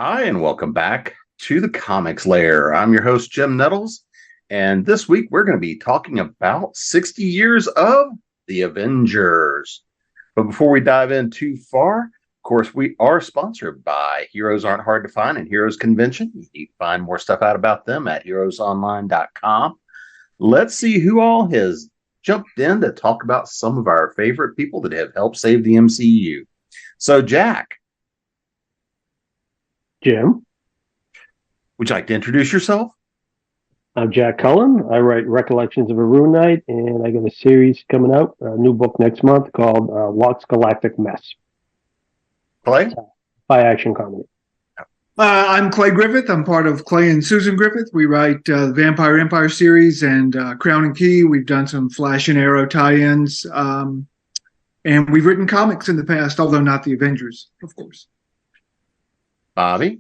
Hi, and welcome back to the Comics Lair. I'm your host, Jim Nettles, and this week we're going to be talking about 60 years of the Avengers. But before we dive in too far, of course, we are sponsored by Heroes Aren't Hard to Find and Heroes Convention. You can find more stuff out about them at heroesonline.com. Let's see who all has jumped in to talk about some of our favorite people that have helped save the MCU. So, Jack. Jim. Would you like to introduce yourself? I'm Jack Cullen. I write Recollections of a Rune Knight, and I got a series coming out, a new book next month called Lott's Galactic Mess. Clay? By Action Comedy. I'm Clay Griffith. I'm part of Clay and Susan Griffith. We write the Vampire Empire series and Crown and Key. We've done some Flash and Arrow tie-ins. And we've written comics in the past, although not the Avengers, of course. Bobby?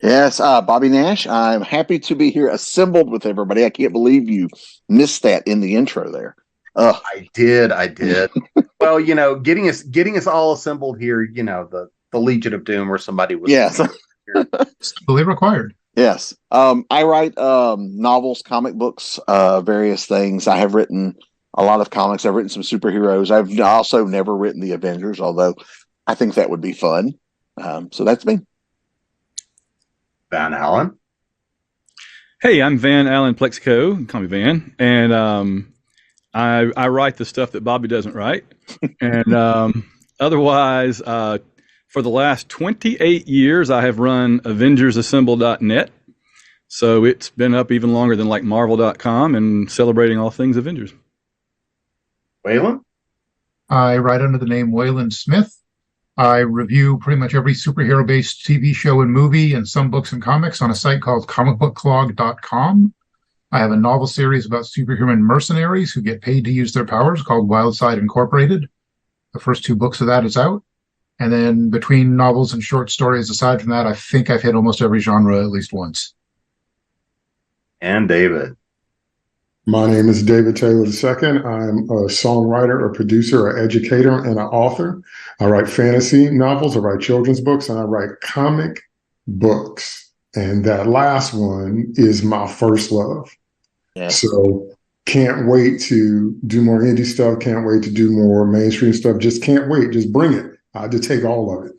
Yes, Bobby Nash. I'm happy to be here assembled with everybody. I can't believe you missed that in the intro there. I did. Well, getting us all assembled here, the Legion of Doom or somebody was. Yes. Fully required. Yes. I write novels, comic books, various things. I have written a lot of comics. I've written some superheroes. I've also never written the Avengers, although I think that would be fun. So that's me. Van Allen. Hey, I'm Allen Plexico. Call me Van. And I write the stuff that Bobby doesn't write. And otherwise, for the last 28 years, I have run AvengersAssemble.net. So it's been up even longer than like Marvel.com and celebrating all things Avengers. Wayland? I write under the name Wayland Smith. I review pretty much every superhero-based TV show and movie and some books and comics on a site called comicbookclog.com. I have a novel series about superhuman mercenaries who get paid to use their powers called Wildside Incorporated. The first 2 books of that is out. And then between novels and short stories, aside from that, I think I've hit almost every genre at least once. And David. My name is David Taylor II. I'm a songwriter, a producer, an educator, and an author. I write fantasy novels, I write children's books, and I write comic books. And that last one is my first love. Yes. So can't wait to do more indie stuff, can't wait to do more mainstream stuff. Just can't wait. Just bring it. I just take all of it.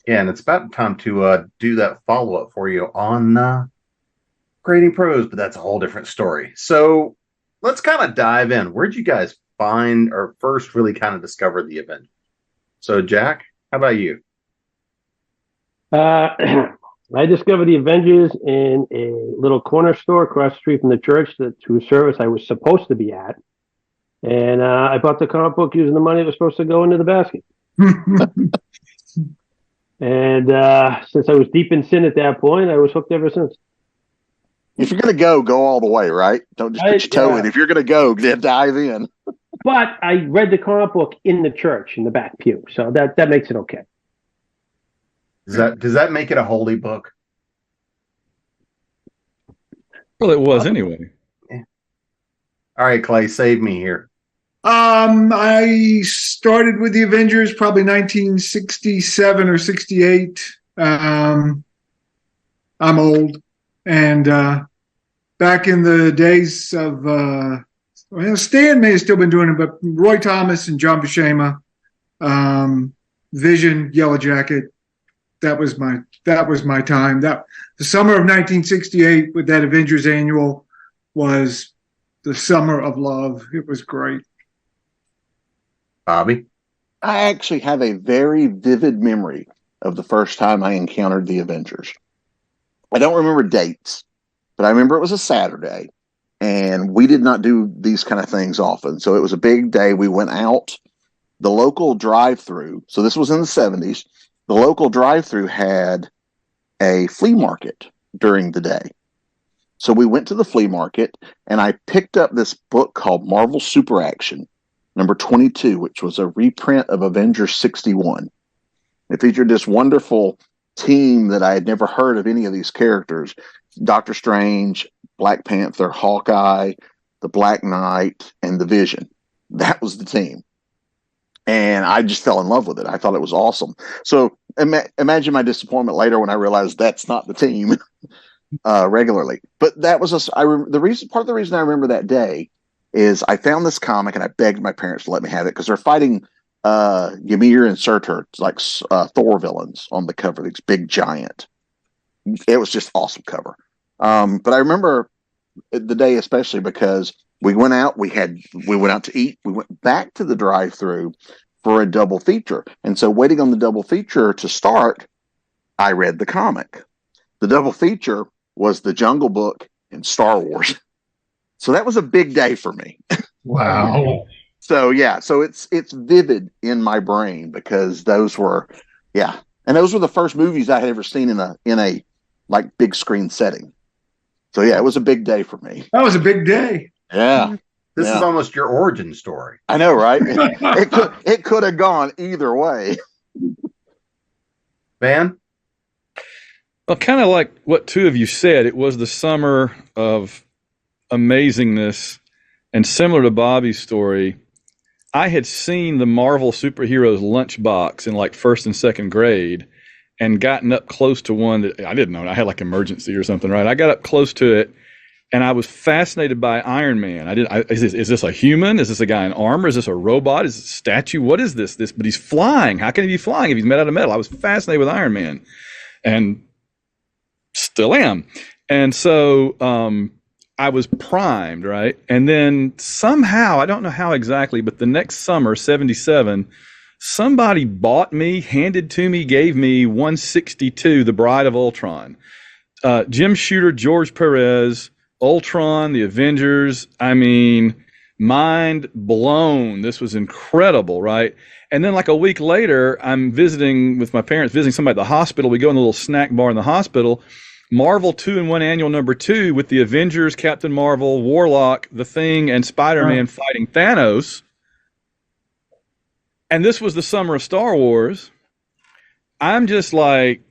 Yeah, and it's about time to do that follow-up for you on grading prose, but that's a whole different story. So let's kind of dive in. Where'd you guys find or first really kind of discover the Avengers? So Jack, how about you? I discovered the Avengers in a little corner store across the street from the church whose service I was supposed to be at. And I bought the comic book using the money that was supposed to go into the basket. And since I was deep in sin at that point, I was hooked ever since. If you're going to go all the way, right? Don't just put your toe in. If you're going to go, then dive in. But I read the comic book in the church in the back pew, so that makes it okay. Does that make it a holy book? Well, it was anyway. Yeah. All right, Clay, save me here. I started with the Avengers probably 1967 or 68. I'm old. And back in the days of, Stan may have still been doing it, but Roy Thomas and John Buscema, Vision, Yellow Jacket, that was my time. The summer of 1968 with that Avengers annual was the summer of love. It was great. Bobby? I actually have a very vivid memory of the first time I encountered the Avengers. I don't remember dates, but I remember it was a Saturday, and we did not do these kind of things often. So it was a big day. We went out. The local drive-through, so this was in the 70s, the local drive-through had a flea market during the day. So we went to the flea market, and I picked up this book called Marvel Super Action, number 22, which was a reprint of Avengers 61. It featured this wonderful team that I had never heard of any of these characters. Doctor Strange, Black Panther, Hawkeye, the Black Knight, and the Vision. That was the team. And I just fell in love with it. I thought it was awesome. So imagine my disappointment later when I realized that's not the team regularly. But that was part of the reason I remember that day is I found this comic and I begged my parents to let me have it because they're fighting Ymir and Surtur, like Thor villains on the cover, these big giant. It was just awesome cover. But I remember the day especially because we went out to eat. We went back to the drive-thru for a double feature. And so waiting on the double feature to start, I read the comic. The double feature was The Jungle Book and Star Wars. So that was a big day for me. Wow. So it's vivid in my brain because those were the first movies I had ever seen in a like big screen setting. So it was a big day for me. That was a big day. Yeah. This is almost your origin story. I know, right? It could have gone either way. Van? Well, kind of like what two of you said, it was the summer of amazingness, and similar to Bobby's story, I had seen the Marvel Superheroes lunchbox in like first and second grade and gotten up close to one that I didn't know. I had like emergency or something, right? I got up close to it and I was fascinated by Iron Man. Is this a human? Is this a guy in armor? Is this a robot? Is this a statue? What is this? But he's flying. How can he be flying if he's made out of metal? I was fascinated with Iron Man and still am. And so I was primed, right? And then somehow, I don't know how exactly, but the next summer, 77, somebody handed to me, gave me 162, The Bride of Ultron. Jim Shooter, George Perez, Ultron, the Avengers. I mean, mind blown. This was incredible, right? And then like a week later, I'm visiting with my parents, visiting somebody at the hospital. We go in a little snack bar in the hospital. Marvel 2-in-1 Annual #2 with the Avengers, Captain Marvel, Warlock, The Thing, and Spider-Man fighting Thanos. And this was the summer of Star Wars. I'm just like,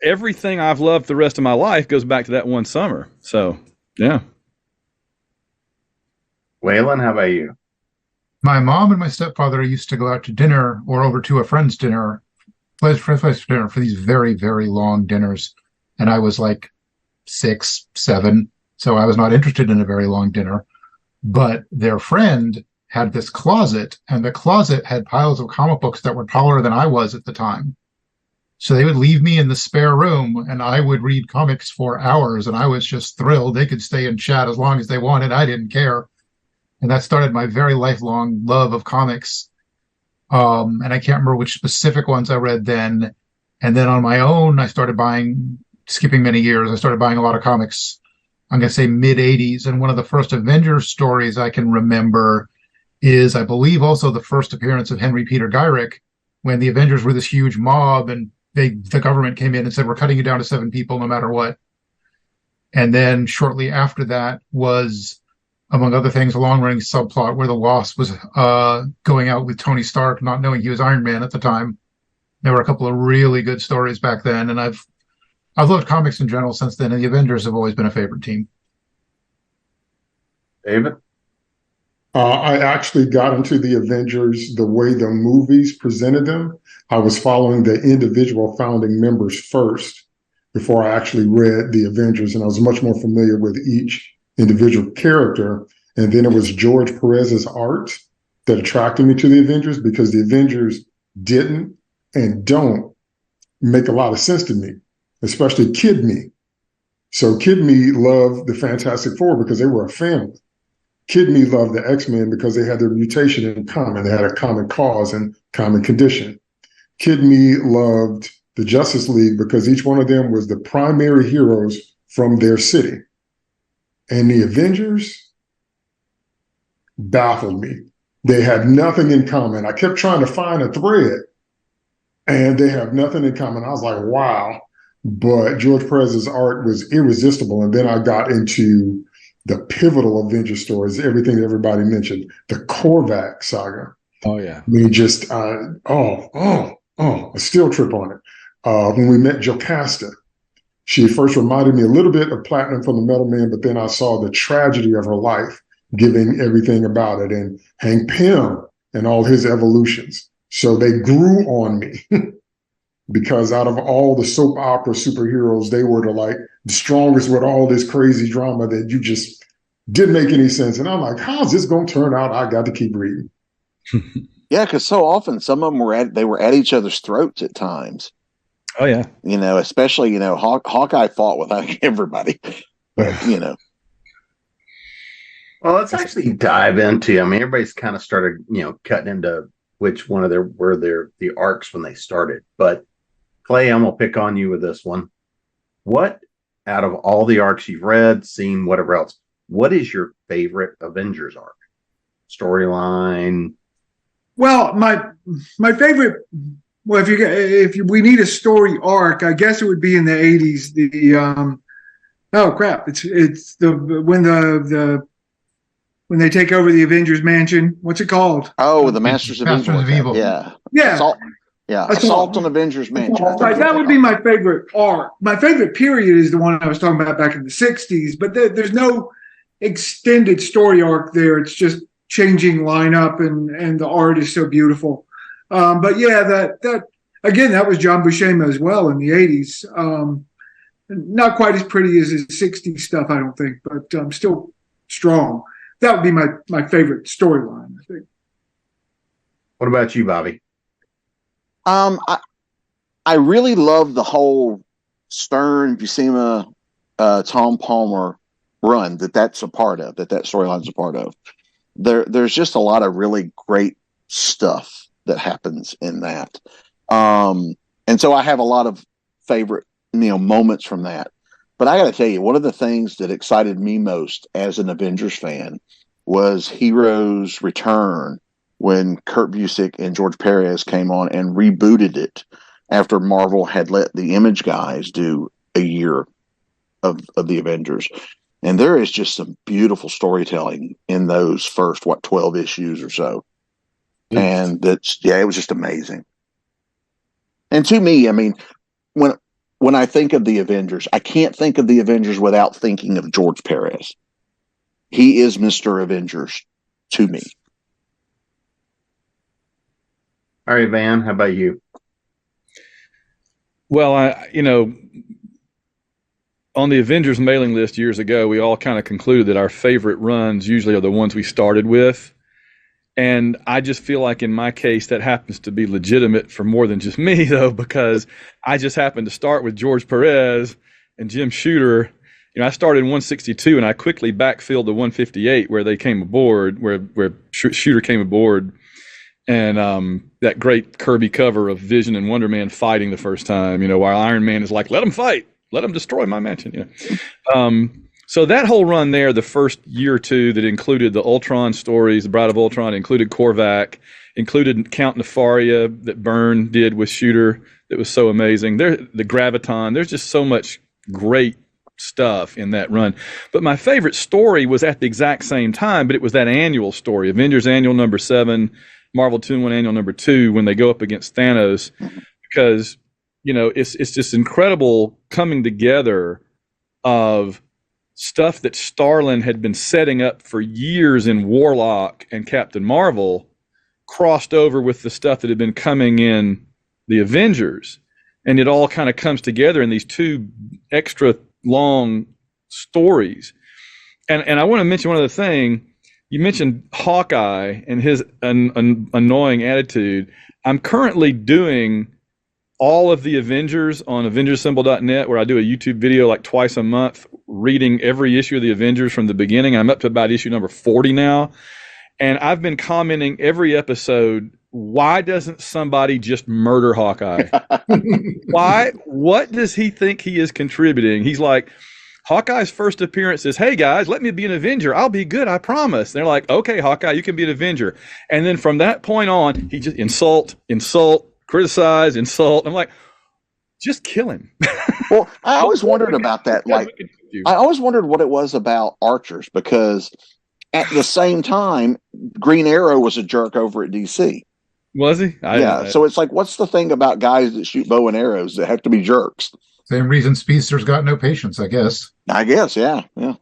everything I've loved the rest of my life goes back to that one summer. So, yeah. Wayland, how about you? My mom and my stepfather used to go out to dinner or over to a friend's dinner, place for these very, very long dinners. And I was like 6, 7, so I was not interested in a very long dinner. But their friend had this closet, and the closet had piles of comic books that were taller than I was at the time. So they would leave me in the spare room, and I would read comics for hours, and I was just thrilled. They could stay and chat as long as they wanted. I didn't care. And that started my very lifelong love of comics. And I can't remember which specific ones I read then. And then on my own, I started skipping many years, I started buying a lot of comics, I'm going to say mid-'80s. And one of the first Avengers stories I can remember is, I believe, also the first appearance of Henry Peter Gyrick, when the Avengers were this huge mob and the government came in and said, we're cutting you down to 7 people no matter what. And then shortly after that was, among other things, a long-running subplot where the Wasp was going out with Tony Stark, not knowing he was Iron Man at the time. There were a couple of really good stories back then, and I've loved comics in general since then, and the Avengers have always been a favorite team. David? I actually got into the Avengers the way the movies presented them. I was following the individual founding members first before I actually read the Avengers, and I was much more familiar with each individual character. And then it was George Perez's art that attracted me to the Avengers, because the Avengers didn't and don't make a lot of sense to me, especially Kid Me. So Kid Me loved the Fantastic Four because they were a family. Kid Me loved the X-Men because they had their mutation in common. They had a common cause and common condition. Kid Me loved the Justice League because each one of them was the primary heroes from their city. And the Avengers baffled me. They had nothing in common. I kept trying to find a thread, and they have nothing in common. I was like, wow. But George Perez's art was irresistible. And then I got into the pivotal Avengers stories, everything everybody mentioned, the Korvac saga. Oh, yeah. I mean, just, a steel trip on it. When we met Jocasta, she first reminded me a little bit of Platinum from the Metal Man, but then I saw the tragedy of her life, giving everything about it. And Hank Pym and all his evolutions. So they grew on me because out of all the soap opera superheroes, they were the strongest with all this crazy drama that you just didn't make any sense. And I'm like, how's this going to turn out? I got to keep reading. Yeah, because so often some of them were at each other's throats at times. Oh yeah, especially Hawkeye fought with everybody, but Well, let's actually dive into. I mean, everybody's kind of started, cutting into which one of the arcs when they started. But Clay, I'm gonna pick on you with this one. What out of all the arcs you've read, seen, whatever else, what is your favorite Avengers arc? Storyline? Well, my favorite. Well, if we need a story arc, I guess it would be in the 80s. Oh crap! It's when they take over the Avengers mansion. What's it called? Oh, the Masters of Evil. Yeah. Assault on Avengers mansion. Right, that would be my favorite arc. My favorite period is the one I was talking about back in the 60s. But there's no extended story arc there. It's just changing lineup, and the art is so beautiful. But yeah, that again, that was John Buscema as well in the 80s. Not quite as pretty as his 60s stuff, I don't think, but still strong. That would be my favorite storyline, I think. What about you, Bobby? I really love the whole Stern, Buscema, Tom Palmer run that's a part of, that storyline's a part of. There's just a lot of really great stuff that happens in that. And so I have a lot of favorite, moments from that. But I got to tell you, one of the things that excited me most as an Avengers fan was Heroes Return, when Kurt Busiek and George Perez came on and rebooted it after Marvel had let the Image guys do a year of the Avengers. And there is just some beautiful storytelling in those first, 12 issues or so. And it was just amazing. And to me, I mean, when I think of the Avengers, I can't think of the Avengers without thinking of George Perez. He is Mr. Avengers to me. All right, Van, how about you? Well, on the Avengers mailing list years ago, we all kind of concluded that our favorite runs usually are the ones we started with. And I just feel like in my case, that happens to be legitimate for more than just me, though, because I just happened to start with George Perez and Jim Shooter. I started in 162 and I quickly backfilled to 158 where they came aboard, where Shooter came aboard. And that great Kirby cover of Vision and Wonder Man fighting the first time, while Iron Man is like, let them fight, let them destroy my mansion. So that whole run there, the first year or two that included the Ultron stories, the Bride of Ultron, included Korvac, included Count Nefaria that Byrne did with Shooter that was so amazing. The Graviton, there's just so much great stuff in that run. But my favorite story was at the exact same time, but it was that annual story, Avengers Annual number 7, Marvel 2-in-1 Annual number 2, when they go up against Thanos, because, it's this incredible coming together of stuff that Starlin had been setting up for years in Warlock and Captain Marvel crossed over with the stuff that had been coming in the Avengers. And it all kind of comes together in these two extra long stories. And I want to mention one other thing. You mentioned Hawkeye and his annoying attitude. I'm currently doing all of the Avengers on AvengersSymbil.net, where I do a YouTube video like twice a month, reading every issue of the Avengers from the beginning. I'm up to about issue number 40 now. And I've been commenting every episode, why doesn't somebody just murder Hawkeye? Why? What does he think he is contributing? He's like, Hawkeye's first appearance is, hey guys, let me be an Avenger. I'll be good, I promise. And they're like, okay, Hawkeye, you can be an Avenger. And then from that point on, he just insult, criticize, insult. I'm like, just kill him. Well, I always wondered about that. I always wondered what it was about archers, because at the same time, Green Arrow was a jerk over at DC. Was he? So it's like, what's the thing about guys that shoot bow and arrows that have to be jerks? Same reason Speedster's got no patience, I guess. Yeah.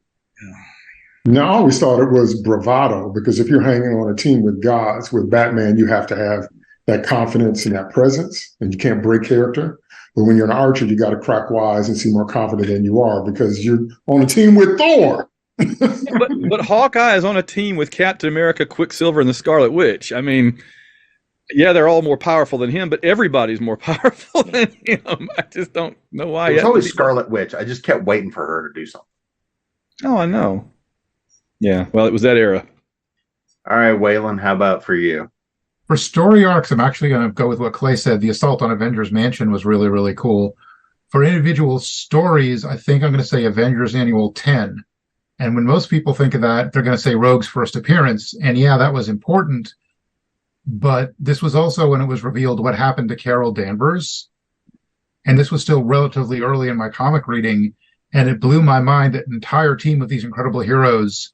Now, I always thought it was bravado because if you're hanging on a team with gods, with Batman, you have to have that confidence and that presence, and you can't break character. But when you're an archer, you got to crack wise and seem more confident than you are because you're on a team with Thor. but Hawkeye is on a team with Captain America, Quicksilver, and the Scarlet Witch. I mean, yeah, they're all more powerful than him, but everybody's more powerful than him. I just don't know why. It was always Scarlet Witch. I just kept waiting for her to do something. Oh, I know. Yeah, well, it was that era. All right, Wayland, how about for you? For story arcs, I'm actually going to go with what Clay said. The assault on Avengers Mansion was really, really cool. For individual stories, I think I'm going to say Avengers Annual 10. And when most people think of that, they're going to say Rogue's first appearance. And yeah, that was important. But this was also when it was revealed what happened to Carol Danvers. And this was still relatively early in my comic reading. And it blew my mind that an entire team of these incredible heroes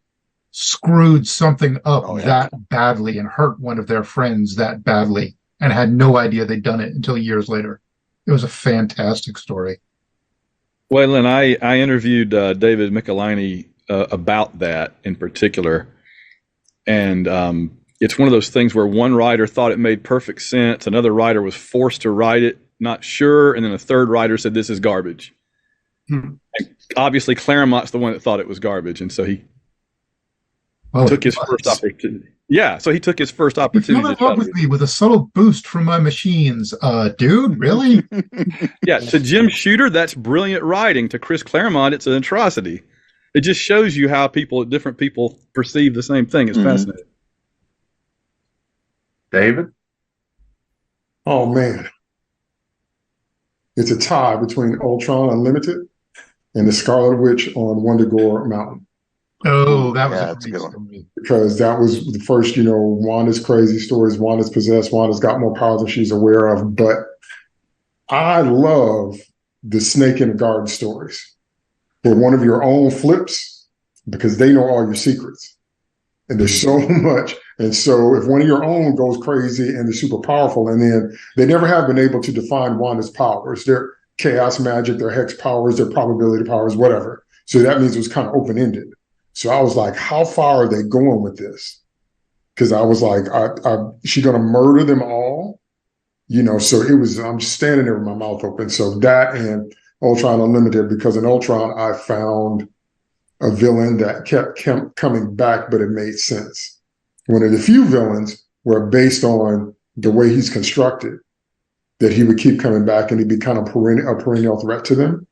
screwed something up that badly and hurt one of their friends that badly and had no idea they'd done it until years later. It was a fantastic story. Wayland, I interviewed David Michelinie about that in particular. And it's one of those things where one writer thought it made perfect sense. Another writer was forced to write it, not sure. And then a third writer said, this is garbage. And obviously, Claremont's the one that thought it was garbage. And so he took his first opportunity. Yeah, so he took his first opportunity. You come up with me with a subtle boost from my machines. Dude, really? Yeah, to Jim Shooter, that's brilliant writing. To Chris Claremont, it's an atrocity. It just shows you how different people perceive the same thing. It's fascinating. David? Oh, man. It's a tie between Ultron Unlimited and the Scarlet Witch on Wundagore Mountain. Oh, that was a good one. Because that was the first, Wanda's crazy stories. Wanda's possessed. Wanda's got more power than she's aware of. But I love the snake in the garden stories. Where one of your own flips because they know all your secrets. And there's so much. And so if one of your own goes crazy and they're super powerful, and then they never have been able to define Wanda's powers, their chaos magic, their hex powers, their probability powers, whatever. So that means it was kind of open-ended. So I was like, how far are they going with this? Because I was like, is she going to murder them all? So I'm just standing there with my mouth open. So that and Ultron Unlimited, because in Ultron, I found a villain that kept coming back, but it made sense. One of the few villains were based on the way he's constructed, that he would keep coming back and he'd be kind of a perennial threat to them.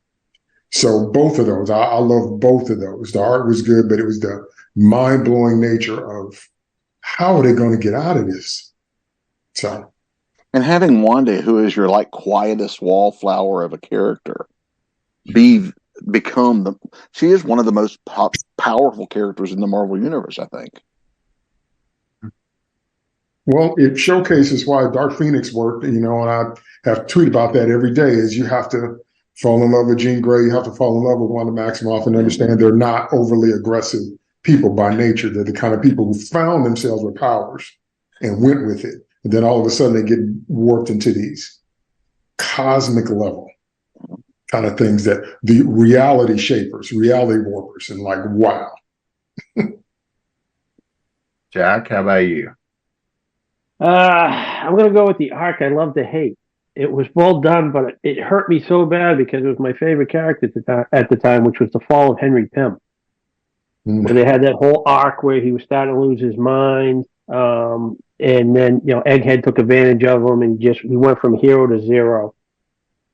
So both of those, I love both of those. The art was good, but it was the mind-blowing nature of how are they going to get out of this? So, and having Wanda, who is your quietest wallflower of a character, she is one of the most powerful characters in the Marvel Universe, I think. Well, it showcases why Dark Phoenix worked, and I have to tweet about that every day, is you have to fall in love with Jean Grey, you have to fall in love with Wanda Maximoff and understand they're not overly aggressive people by nature. They're the kind of people who found themselves with powers and went with it. And then all of a sudden they get warped into these cosmic level kind of things that the reality shapers, reality warpers, and wow. Jack, how about you? I'm going to go with the arc I love to hate. It was well done, but it hurt me so bad because it was my favorite character at the time, which was the fall of Henry Pym. Where they had that whole arc where he was starting to lose his mind. And then, Egghead took advantage of him and he went from hero to zero.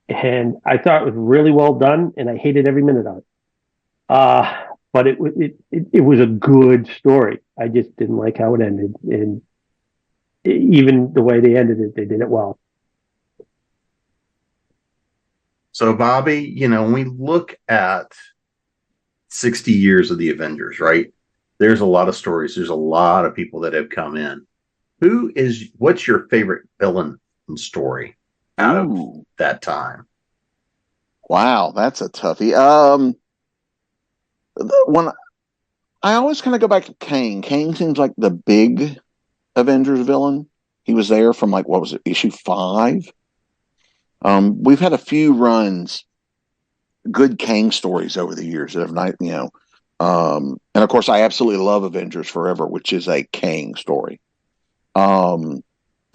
And I thought it was really well done, and I hated every minute of it. But it was a good story. I just didn't like how it ended. And even the way they ended it, they did it well. So, Bobby, when we look at 60 years of the Avengers, right? There's a lot of stories. There's a lot of people that have come in. What's your favorite villain story out of that time? Wow, that's a toughie. When I always kind of go back to Kane. Kane seems like the big Avengers villain. He was there from what was it, issue 5? We've had a few runs, good Kang stories over the years that have not, And of course, I absolutely love Avengers Forever, which is a Kang story. And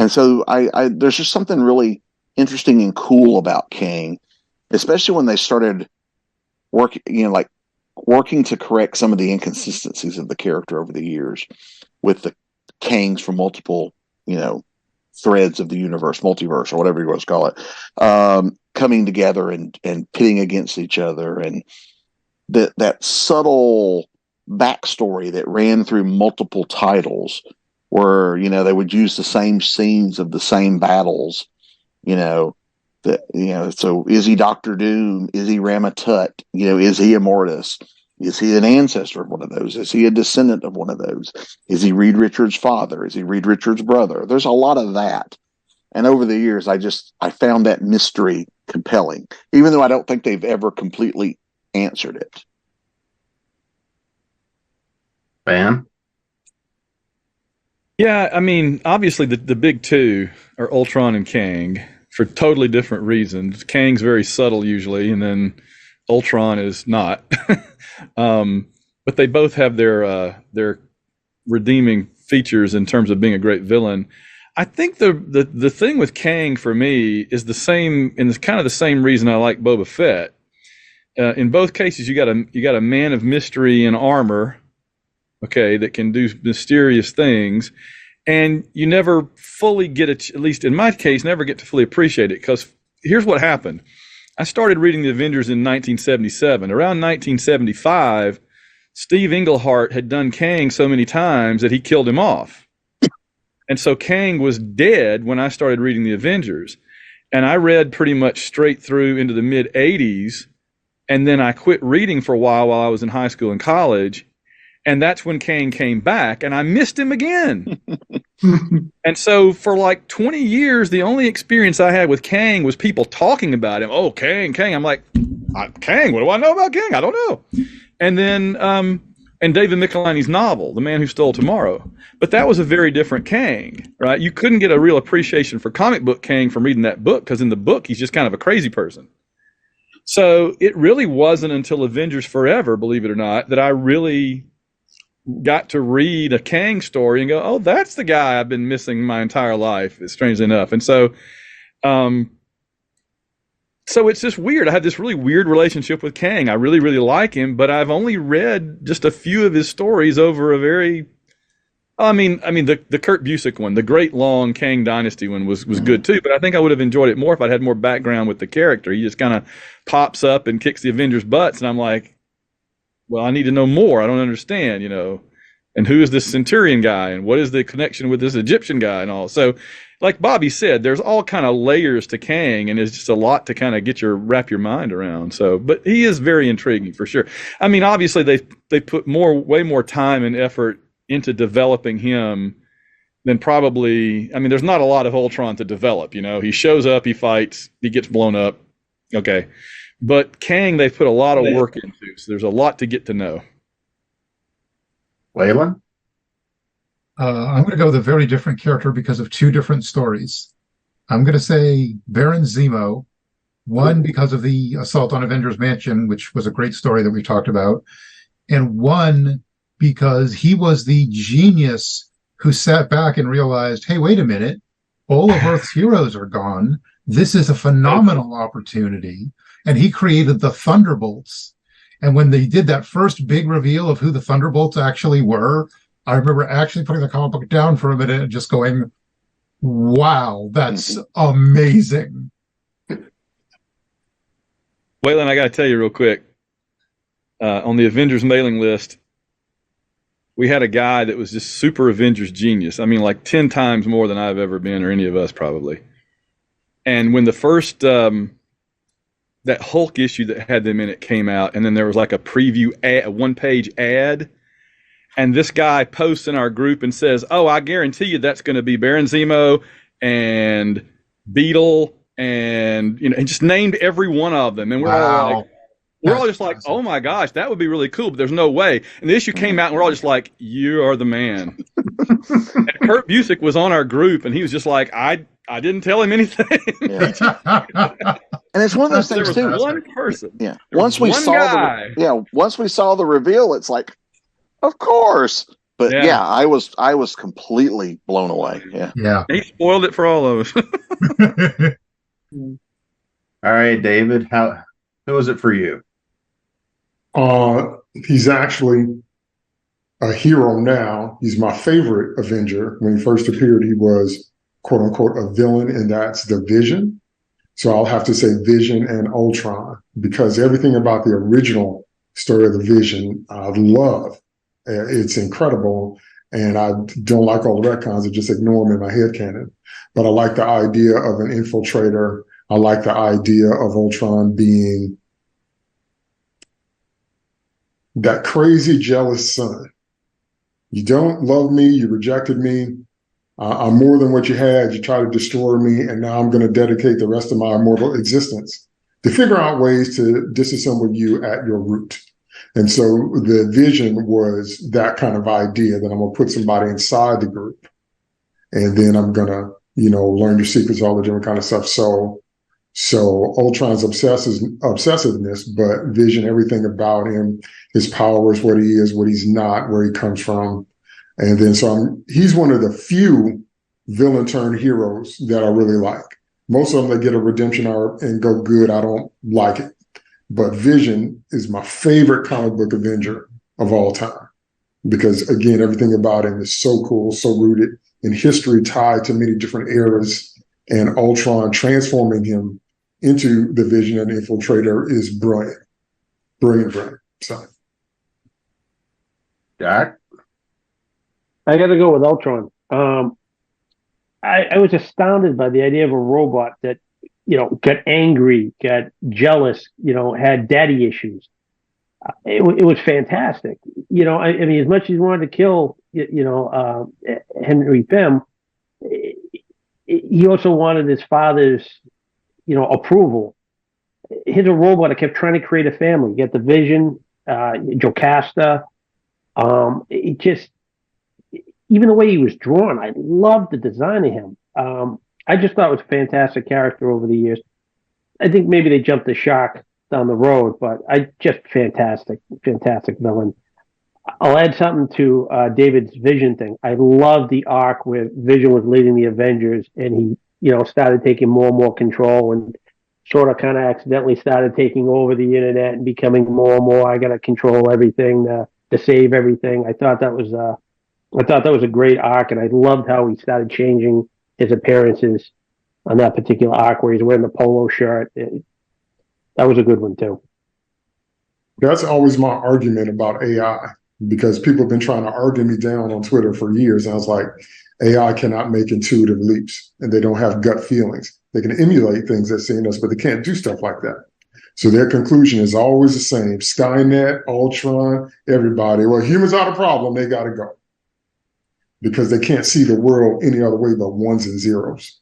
so there's just something really interesting and cool about Kang, especially when they started working to correct some of the inconsistencies of the character over the years with the Kangs from multiple, threads of the universe, multiverse, or whatever you want to call it, coming together and pitting against each other, and that subtle backstory that ran through multiple titles where, they would use the same scenes of the same battles, so is he Doctor Doom? Is he Ramatut? Is he Immortus? Is he an ancestor of one of those? Is he a descendant of one of those? Is he Reed Richards' father? Is he Reed Richards' brother? There's a lot of that. And over the years, I found that mystery compelling, even though I don't think they've ever completely answered it. Van? Yeah, I mean, obviously the big two are Ultron and Kang for totally different reasons. Kang's very subtle usually, and then Ultron is not. But they both have their redeeming features in terms of being a great villain. I think the thing with Kang for me is the same, and it's kind of the same reason I like Boba Fett. In both cases, you got a man of mystery and armor, okay, that can do mysterious things, and you never fully get it. At least in my case, never get to fully appreciate it, because here's what happened. I started reading the Avengers in 1977. Around 1975, Steve Englehart had done Kang so many times that he killed him off. And so Kang was dead when I started reading the Avengers. And I read pretty much straight through into the mid-'80s. And then I quit reading for a while I was in high school and college. And that's when Kang came back, and I missed him again. And so for like 20 years, the only experience I had with Kang was people talking about him. Oh, Kang. I'm like, Kang, what do I know about Kang? I don't know. And then, and David Michelinie's novel, The Man Who Stole Tomorrow. But that was a very different Kang, right? You couldn't get a real appreciation for comic book Kang from reading that book, because in the book, he's just kind of a crazy person. So it really wasn't until Avengers Forever, believe it or not, that I really got to read a Kang story and go, oh, that's the guy I've been missing my entire life, strangely enough. And so so it's just weird. I have this really weird relationship with Kang. I really, really like him, but I've only read just a few of his stories over a very, the Kurt Busiek one, the great long Kang Dynasty one was good too, but I think I would have enjoyed it more if I'd had more background with the character. He just kind of pops up and kicks the Avengers' butts, and I'm like, well, I need to know more. I don't understand, and who is this Centurion guy, and what is the connection with this Egyptian guy and all. So like Bobby said, there's all kind of layers to Kang, and it's just a lot to kind of wrap your mind around. So, but he is very intriguing for sure. I mean, obviously they put way more time and effort into developing him than probably, there's not a lot of Ultron to develop, he shows up, he fights, he gets blown up. Okay. But Kang, they've put a lot of work into, so there's a lot to get to know. Wayland? I'm going to go with a very different character because of two different stories. I'm going to say Baron Zemo, one because of the assault on Avengers Mansion, which was a great story that we talked about, and one because he was the genius who sat back and realized, hey, wait a minute, all of Earth's heroes are gone. This is a phenomenal opportunity. And he created the Thunderbolts. And when they did that first big reveal of who the Thunderbolts actually were, I remember actually putting the comic book down for a minute and just going, wow, that's amazing. Wayland, I got to tell you real quick, on the Avengers mailing list, we had a guy that was just super Avengers genius. Like 10 times more than I've ever been, or any of us probably. And when the first that Hulk issue that had them in it came out, and then there was like a preview ad, a one-page ad, and this guy posts in our group and says, oh, I guarantee you that's going to be Baron Zemo and Beetle, and and just named every one of them. And we're all just like, oh my gosh, that would be really cool, but there's no way. And the issue came out, and we're all just like, you are the man. And Kurt Busiek was on our group, and he was just like, I didn't tell him anything. Yeah. And And it's one of those There things was too. one person. Yeah. There Once was we one saw guy. once we saw the reveal, it's like, of course. But Yeah. yeah, I was completely blown away. Yeah. Yeah. He spoiled it for all of us. All right, David, who is it for you? He's actually a hero now. He's my favorite Avenger. When he first appeared, he was quote unquote a villain, and that's the Vision. So I'll have to say Vision and Ultron, because everything about the original story of the Vision, I love. It's incredible. And I don't like all the retcons. I just ignore them in my headcanon. But I like the idea of an infiltrator. I like the idea of Ultron being that crazy, jealous son. You don't love me. You rejected me. I'm more than what you had. You tried to destroy me. And now I'm going to dedicate the rest of my immortal existence to figure out ways to disassemble you at your root. And so the Vision was that kind of idea that I'm going to put somebody inside the group. And then I'm going to, learn your secrets, all the different kind of stuff. So Ultron's obsessiveness, but Vision, everything about him, his powers, what he is, what he's not, where he comes from. And then he's one of the few villain turned heroes that I really like. Most of them, they get a redemption arc and go good. I don't like it. But Vision is my favorite comic book Avenger of all time. Because again, everything about him is so cool, so rooted in history, tied to many different eras. And Ultron transforming him into the Vision and Infiltrator is brilliant. Brilliant. So, Jack? I got to go with Ultron. I was astounded by the idea of a robot that, got angry, got jealous, had daddy issues. It was fantastic. I mean, as much as he wanted to kill, Henry Pym, he also wanted his father's, approval. Here's a robot that kept trying to create a family. Get the Vision, Jocasta. It just, even the way he was drawn, I loved the design of him. I just thought it was a fantastic character over the years. I think maybe they jumped the shark down the road, but fantastic villain. I'll add something to David's Vision thing. I love the arc where Vision was leading the Avengers, and he, started taking more and more control, and sort of kind of accidentally started taking over the internet and becoming more and more, I got to control everything to save everything. I thought that was a great arc, and I loved how he started changing his appearances on that particular arc where he's wearing the polo shirt. That was a good one too. that's always my argument about AI, because people have been trying to argue me down on Twitter for years. And I was like, AI cannot make intuitive leaps, and they don't have gut feelings. They can emulate things that's in us, but they can't do stuff like that. So their conclusion is always the same. Skynet, Ultron, everybody. Well, humans are the problem. They got to go. Because they can't see the world any other way but ones and zeros.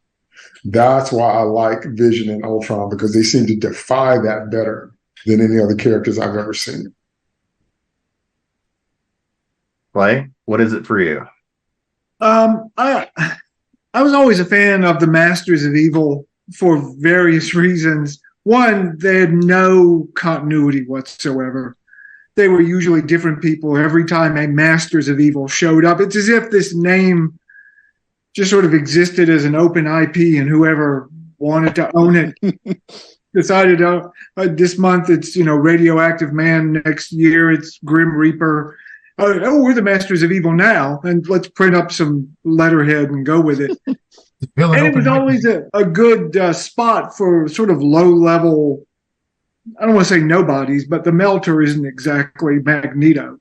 That's why I like Vision and Ultron, because they seem to defy that better than any other characters I've ever seen. Clay, what is it for you? I was always a fan of the Masters of Evil for various reasons. One, they had no continuity whatsoever. They were usually different people every time a Masters of Evil showed up. It's as if this name just sort of existed as an open IP, and whoever wanted to own it decided, this month it's, Radioactive Man, next year it's Grim Reaper. Oh, we're the Masters of Evil now, and let's print up some letterhead and go with it. And it was always a good spot for sort of low-level, I don't want to say nobodies, but the Melter isn't exactly Magneto.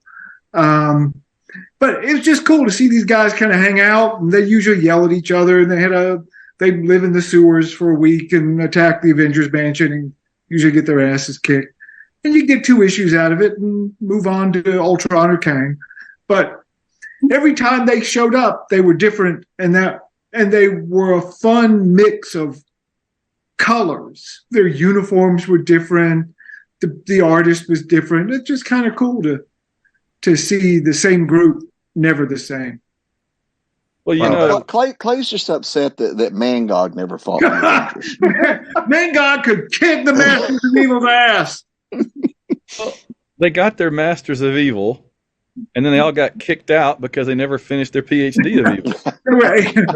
But it was just cool to see these guys kind of hang out, and they usually yell at each other, and they live in the sewers for a week and attack the Avengers Mansion and usually get their asses kicked. And you get 2 issues out of it and move on to Ultron or Kang. But every time they showed up, they were different, and they were a fun mix of colors. Their uniforms were different. The artist was different. It's just kind of cool to see the same group, never the same. Well, you Well, know, Clay's just upset that Mangog never fought the Avengers. Mangog could kick the Masters of Evil's ass. they got their Masters of Evil, and then they all got kicked out because they never finished their PhD of Evil.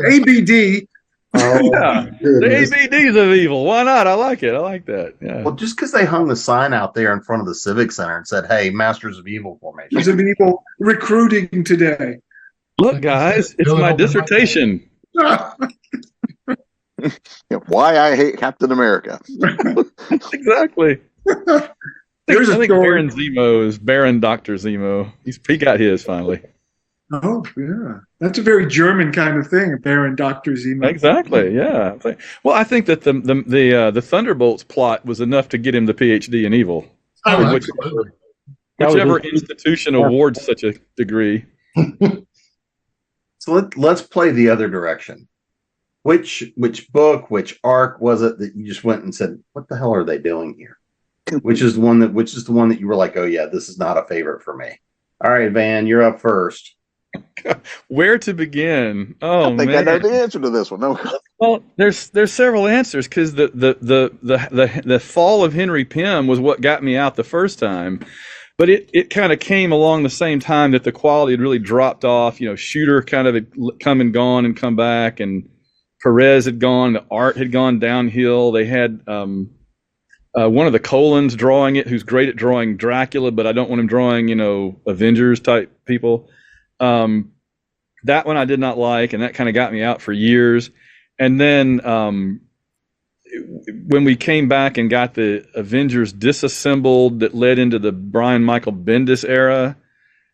ABD. Oh, Yeah, the goodness. ABDs of Evil. Why not? I like it. I like that. Yeah. Well, just because they hung the sign out there in front of the Civic Center and said, "Hey, Masters of Evil formation." Masters of Evil recruiting today. Look, guys, it's my dissertation. Why I hate Captain America. Exactly. There's I a think story. Baron Zemo is Baron Dr. Zemo. He got his finally. Oh, yeah. That's a very German kind of thing, Baron Dr. Zemo. Exactly. Yeah. Well, I think that the Thunderbolts plot was enough to get him the PhD in evil. Oh, Which- absolutely. That was Whichever his- institution awards such a degree. So let's play the other direction. Which book, which arc was it that you just went and said, "What the hell are they doing here?" Which is the one that you were like, "Oh yeah, this is not a favorite for me." All right, Van, you're up first. Where to begin? Oh I think man. I know the answer to this one. No. Well, there's several answers because the fall of Henry Pym was what got me out the first time, but it kind of came along the same time that the quality had really dropped off. You know, Shooter kind of had come and gone and come back, and Perez had gone. The art had gone downhill. They had one of the Colons drawing it, who's great at drawing Dracula, but I don't want him drawing Avengers type people. That one I did not like, and that kind of got me out for years. And then when we came back and got the Avengers disassembled, that led into the Brian Michael Bendis era,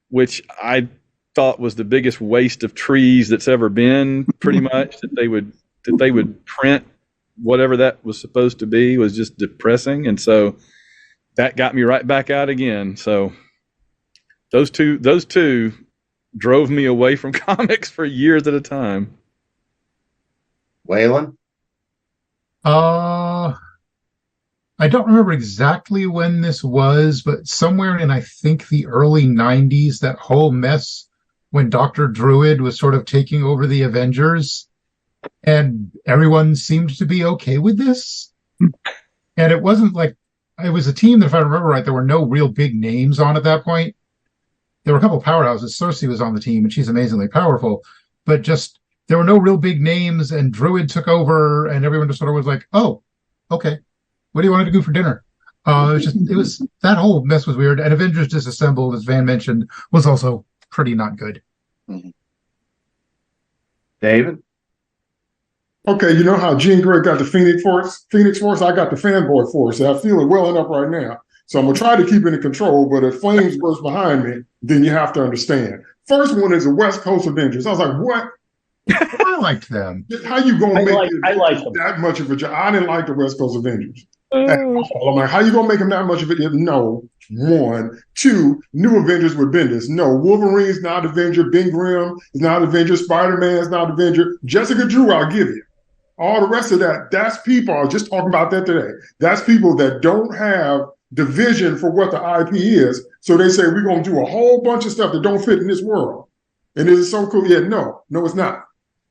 which I thought was the biggest waste of trees that's ever been. Pretty much that they would print whatever that was supposed to be was just depressing, and so that got me right back out again. So those two drove me away from comics for years at a time. Wayland? I don't remember exactly when this was, but somewhere in, I think, the early 90s, that whole mess when Dr. Druid was sort of taking over the Avengers, and everyone seemed to be okay with this. And it wasn't like, it was a team that, if I remember right, there were no real big names on at that point. There were a couple of powerhouses. Cersei was on the team, and she's amazingly powerful, but just there were no real big names, and Druid took over, and everyone just sort of was like, "Oh, okay, what do you want to do for dinner?" It was that whole mess was weird. And Avengers Disassembled, as Van mentioned, was also pretty not good. David? Okay, you know how Jean Grey got the Phoenix Force? I got the Fanboy Force. I feel it welling up right now. So I'm going to try to keep it in control, but if flames burst behind me, then you have to understand. First one is the West Coast Avengers. I was like, what? I liked them. How you going to make I like them. that much of a job? I didn't like the West Coast Avengers. At all. I'm like, how you going to make them that much of it? No. One. Two, New Avengers with Bendis. No, Wolverine's not Avenger. Ben Grimm is not Avenger. Spider-Man's not Avenger. Jessica Drew, I'll give you. All the rest of that, that's people. I was just talking about that today. That's people that don't have the vision for what the IP is. So they say, we're going to do a whole bunch of stuff that don't fit in this world. And is it so cool? Yeah, no, it's not.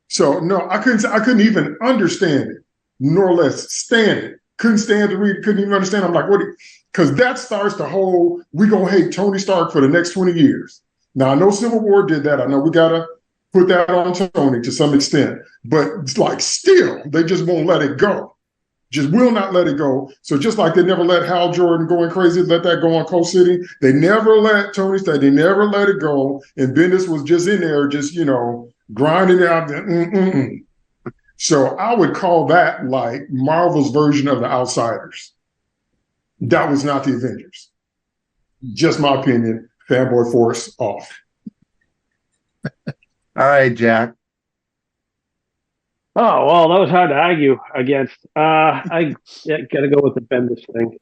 So no, I couldn't even understand it, nor less stand it. Couldn't stand to read, couldn't even understand. I'm like, what? Because that starts the whole, we going to hate Tony Stark for the next 20 years. Now, I know Civil War did that. I know we got to put that on Tony to some extent. But it's like, still, they just won't let it go. Just will not let it go. So just like they never let Hal Jordan going crazy, let that go on Coast City, they never let Tony stay. They never let it go. And Bendis was just in there, just, grinding it out. So I would call that like Marvel's version of the Outsiders. That was not the Avengers. Just my opinion. Fanboy Force off. All right, Jack. Oh, well, that was hard to argue against. I got to go with the Bendis thing.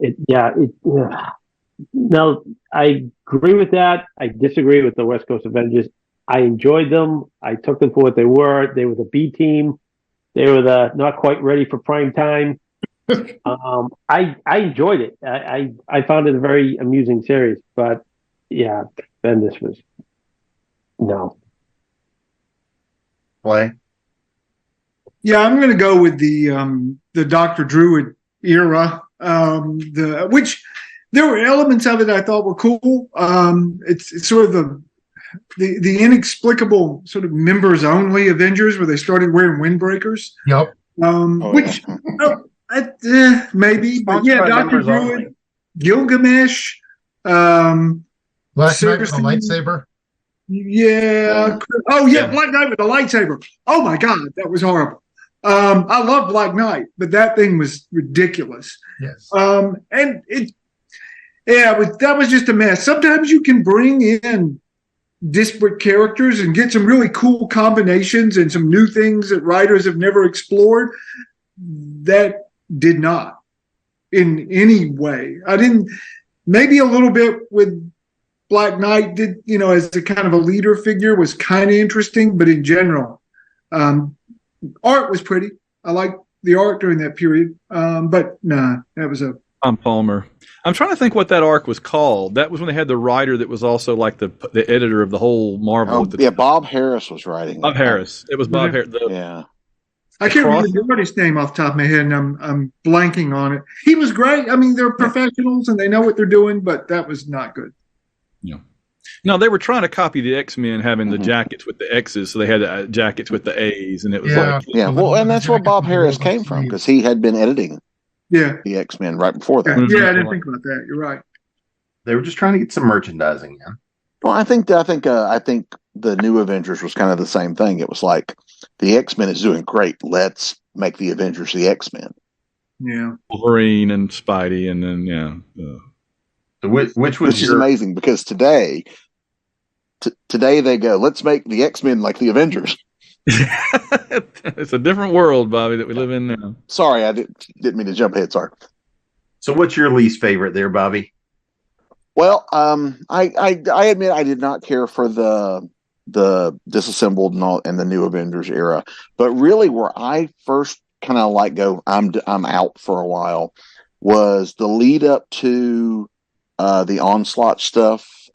No, I agree with that. I disagree with the West Coast Avengers. I enjoyed them. I took them for what they were. They were the B team. They were the not quite ready for prime time. I enjoyed it. I found it a very amusing series. But yeah, Bendis was no. play? Yeah, I'm going to go with the Dr. Druid era. Which there were elements of it I thought were cool. It's sort of the inexplicable sort of members only Avengers where they started wearing windbreakers. Yep. Maybe, but Sponsored yeah, by Dr. members Druid, only. Gilgamesh, Black Knight with a Silver lightsaber. yeah. Oh yeah, Black Knight with a lightsaber. Oh my God, that was horrible. I love Black Knight, but that thing was ridiculous. Yes. And that was just a mess. Sometimes you can bring in disparate characters and get some really cool combinations and some new things that writers have never explored. That did not in any way. I didn't, maybe a little bit with Black Knight did, as a kind of a leader figure was kind of interesting, but in general, art was pretty. I liked the art during that period. But nah, that was Tom Palmer. I'm trying to think what that arc was called. That was when they had the writer that was also like the editor of the whole Marvel. Bob Harris was writing. Bob Harris. It was Bob Harris. I can't remember the artist's name off the top of my head, and I'm blanking on it. He was great. I mean, they're professionals and they know what they're doing, but that was not good. Yeah. No, they were trying to copy the X-Men having the jackets with the X's, so they had jackets with the A's, and it was Well, and that's where Bob Harris came from because he had been editing the X-Men right before that. Yeah, I didn't think about that. You're right. They were just trying to get some merchandising in. Well, I think the New Avengers was kind of the same thing. It was like the X-Men is doing great. Let's make the Avengers the X-Men. Yeah, Wolverine and Spidey, and then So which is amazing because today they go, let's make the X-Men like the Avengers. It's a different world, Bobby, that we live in now. Sorry, I didn't mean to jump ahead. Sorry. So what's your least favorite there, Bobby? Well, I admit I did not care for the disassembled and the New Avengers era, but really where I first kind of I'm out for a while was the lead up to the Onslaught stuff.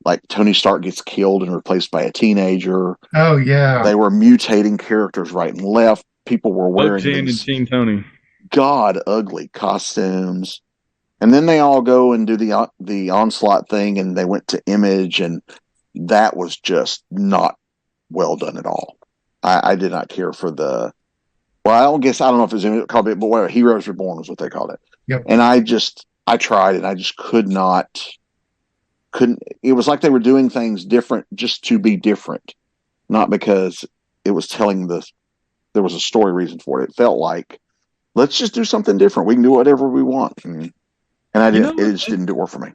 Like Tony Stark gets killed and replaced by a teenager. Oh yeah, they were mutating characters right and left. People were wearing these Teen Tony god ugly costumes, and then they all go and do the Onslaught thing, and they went to Image, and that was just not well done at all. I did not care for the. Well, I don't know if it was called it, but whatever. Heroes Reborn was what they called it. Yep. And I tried, and I just couldn't. It was like they were doing things different just to be different, not because it was there was a story reason for it. It felt like, let's just do something different. We can do whatever we want. And it just didn't work for me.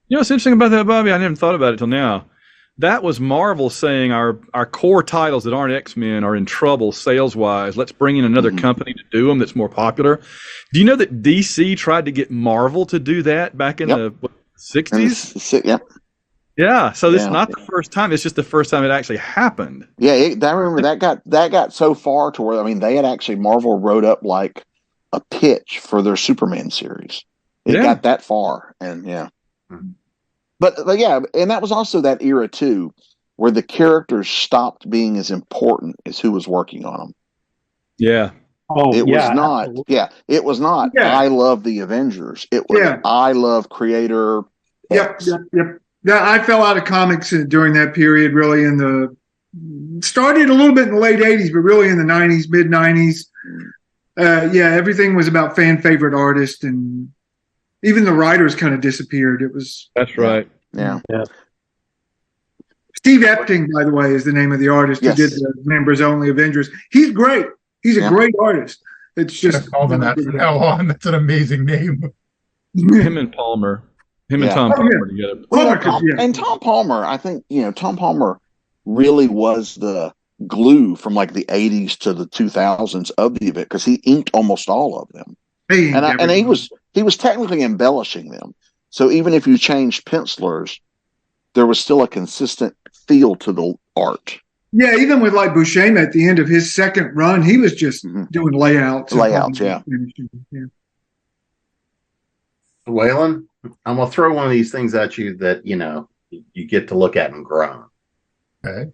You know what's interesting about that, Bobby? I never thought about it till now. That was Marvel saying our core titles that aren't X-Men are in trouble sales-wise. Let's bring in another company to do them that's more popular. Do you know that DC tried to get Marvel to do that back in the 60s? Yeah, so this is not the first time. It's just the first time it actually happened. Yeah, I remember that got so far to where, they had actually, Marvel wrote up like a pitch for their Superman series. It got that far, and But yeah, and that was also that era too, where the characters stopped being as important as who was working on them. Yeah. It was not. Absolutely. Yeah, it was not. Yeah. I love the Avengers. It was. I love Creator. Yep. Yeah, I fell out of comics during that period. Really, started a little bit in the late '80s, but really in the '90s, mid '90s. Everything was about fan favorite artists, and even the writers kind of disappeared. That's right. Yeah. Steve Epting, by the way, is the name of the artist who did the members only Avengers. He's great. He's a great artist. It's just call them that from now on. That's an amazing name. Him and Palmer. Him and Tom Palmer together. And Tom Palmer, I think, Tom Palmer really was the glue from like the 80s to the 2000s of the event because he inked almost all of them. And he was technically embellishing them. So even if you changed pencilers, there was still a consistent feel to the art. Yeah, even with like Buscema at the end of his second run, he was just doing layouts. Yeah. Wayland, I'm going to throw one of these things at you that, you get to look at and groan. Okay.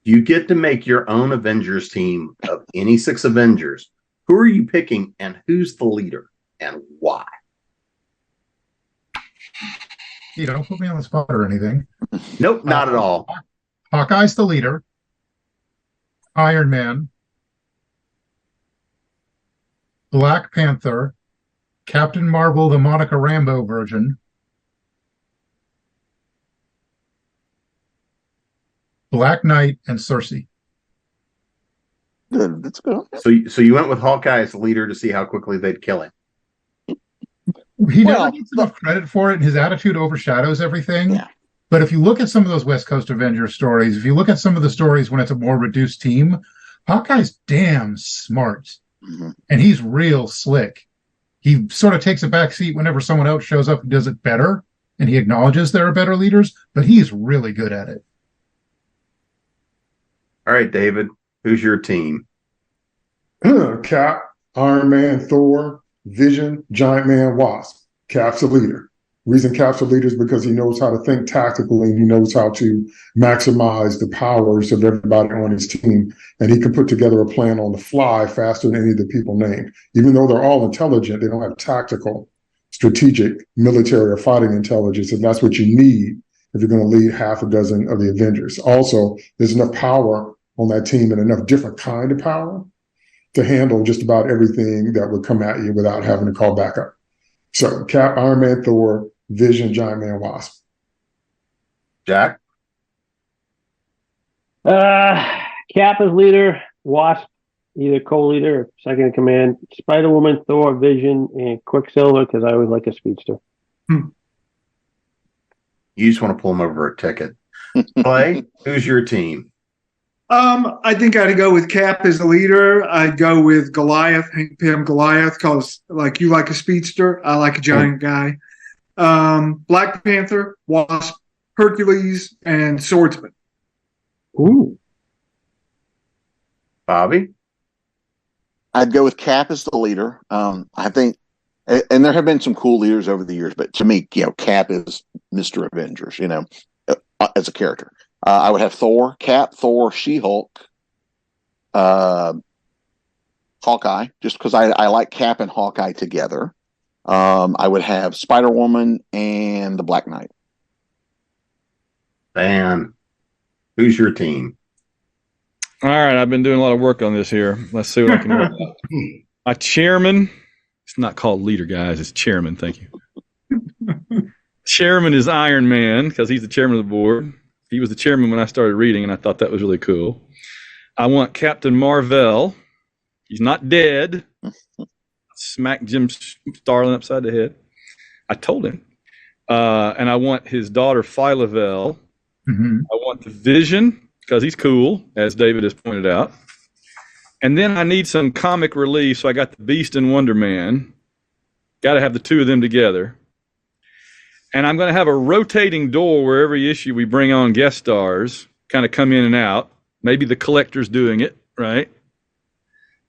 you get to make your own Avengers team of any 6 Avengers, who are you picking and who's the leader and why? You don't put me on the spot or anything. Nope, not at all. Hawkeye's the leader. Iron Man. Black Panther. Captain Marvel, the Monica Rambeau version. Black Knight and Cersei. Good. That's good. So you went with Hawkeye as the leader to see how quickly they'd kill him. He never gets enough credit for it, and his attitude overshadows everything. Yeah. But if you look at some of those West Coast Avengers stories, if you look at some of the stories when it's a more reduced team, Hawkeye's damn smart. Mm-hmm. And he's real slick. He sort of takes a back seat whenever someone else shows up and does it better, and he acknowledges there are better leaders, but he's really good at it. All right, David, who's your team? Cap, Iron Man, Thor, Vision, Giant Man, Wasp. Cap's a leader. Reason Cap's a leader is because he knows how to think tactically and he knows how to maximize the powers of everybody on his team. And he can put together a plan on the fly faster than any of the people named. Even though they're all intelligent, they don't have tactical, strategic, military, or fighting intelligence. And that's what you need if you're going to lead half a dozen of the Avengers. Also, there's enough power on that team and enough different kind of power to handle just about everything that would come at you without having to call backup. So Cap, Iron Man, Thor, Vision, Giant Man, Wasp. Jack? Cap as leader, Wasp either co-leader or second in command, Spider-Woman, Thor, Vision, and Quicksilver because I always like a speedster. You just want to pull him over a ticket. Clay, who's your team? I think I'd go with Cap as the leader. I'd go with Goliath, Hank Pym Goliath, because like you like a speedster, I like a giant guy. Black Panther, Wasp, Hercules, and Swordsman. Ooh. Bobby? I'd go with Cap as the leader. I think, and there have been some cool leaders over the years, but to me, Cap is Mr. Avengers, as a character. I would have Thor, Cap, Thor, She-Hulk, Hawkeye, just because I like Cap and Hawkeye together. I would have Spider-Woman and the Black Knight. Dan, who's your team? All right, I've been doing a lot of work on this here. Let's see what I can work out. My chairman, it's not called leader, guys. It's chairman. Thank you. Chairman is Iron Man because he's the chairman of the board. He was the chairman when I started reading, and I thought that was really cool. I want Captain Marvel. He's not dead. Smack Jim Starlin upside the head. I told him. And I want his daughter, Phyla-Vell. Mm-hmm. I want the Vision, because he's cool, as David has pointed out. And then I need some comic relief, so I got the Beast and Wonder Man. Got to have the two of them together. And I'm going to have a rotating door where every issue we bring on guest stars kind of come in and out. Maybe the collector's doing it, right?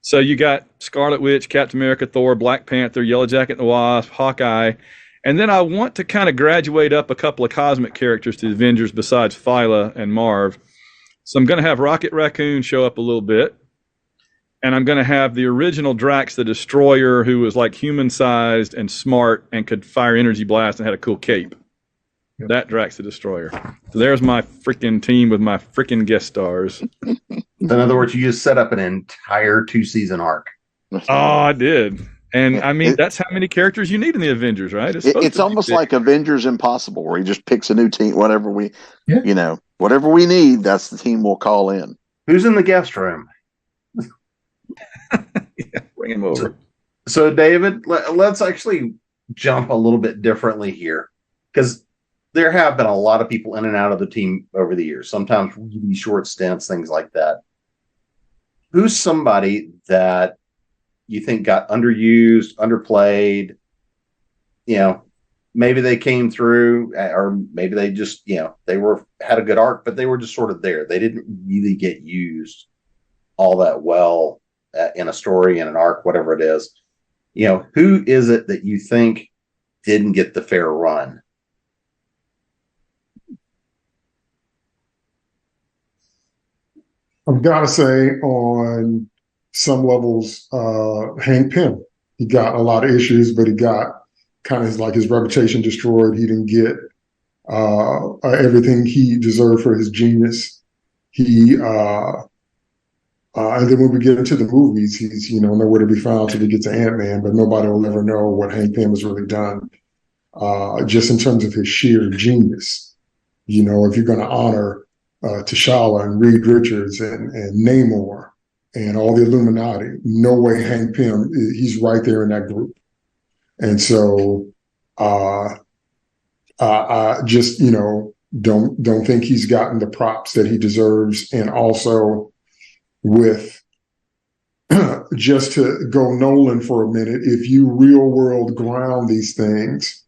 So you got Scarlet Witch, Captain America, Thor, Black Panther, Yellow Jacket and the Wasp, Hawkeye. And then I want to kind of graduate up a couple of cosmic characters to the Avengers besides Phyla and Marv. So I'm going to have Rocket Raccoon show up a little bit. And I'm going to have the original Drax the Destroyer, who was like human-sized and smart and could fire energy blast and had a cool cape. Yep. That Drax the Destroyer. So there's my freaking team with my freaking guest stars. In other words, you just set up an entire 2-season arc. Oh, I did. And I mean, that's how many characters you need in the Avengers, right? It's almost like Avengers Impossible, where he just picks a new team, whatever we need, that's the team we'll call in. Who's in the guest room? Yeah, bring him over. So David, let's actually jump a little bit differently here, because there have been a lot of people in and out of the team over the years, sometimes really short stints, things like that. Who's somebody that you think got underused, underplayed? Maybe they came through, or maybe they just, they had a good arc, but they were just sort of there. They didn't really get used all that well in a story, in an arc, whatever it is. Who is it that you think didn't get the fair run? I've got to say, on some levels, Hank Pym. He got a lot of issues, but he got kind of like his reputation destroyed. He didn't get everything he deserved for his genius. And then when we get into the movies, he's nowhere to be found till he gets to Ant-Man, but nobody will ever know what Hank Pym has really done, just in terms of his sheer genius. If you're going to honor T'Challa and Reed Richards and Namor and all the Illuminati, no way Hank Pym, he's right there in that group. And so I just, don't think he's gotten the props that he deserves. And also with just to go Nolan for a minute, if you real world ground these things,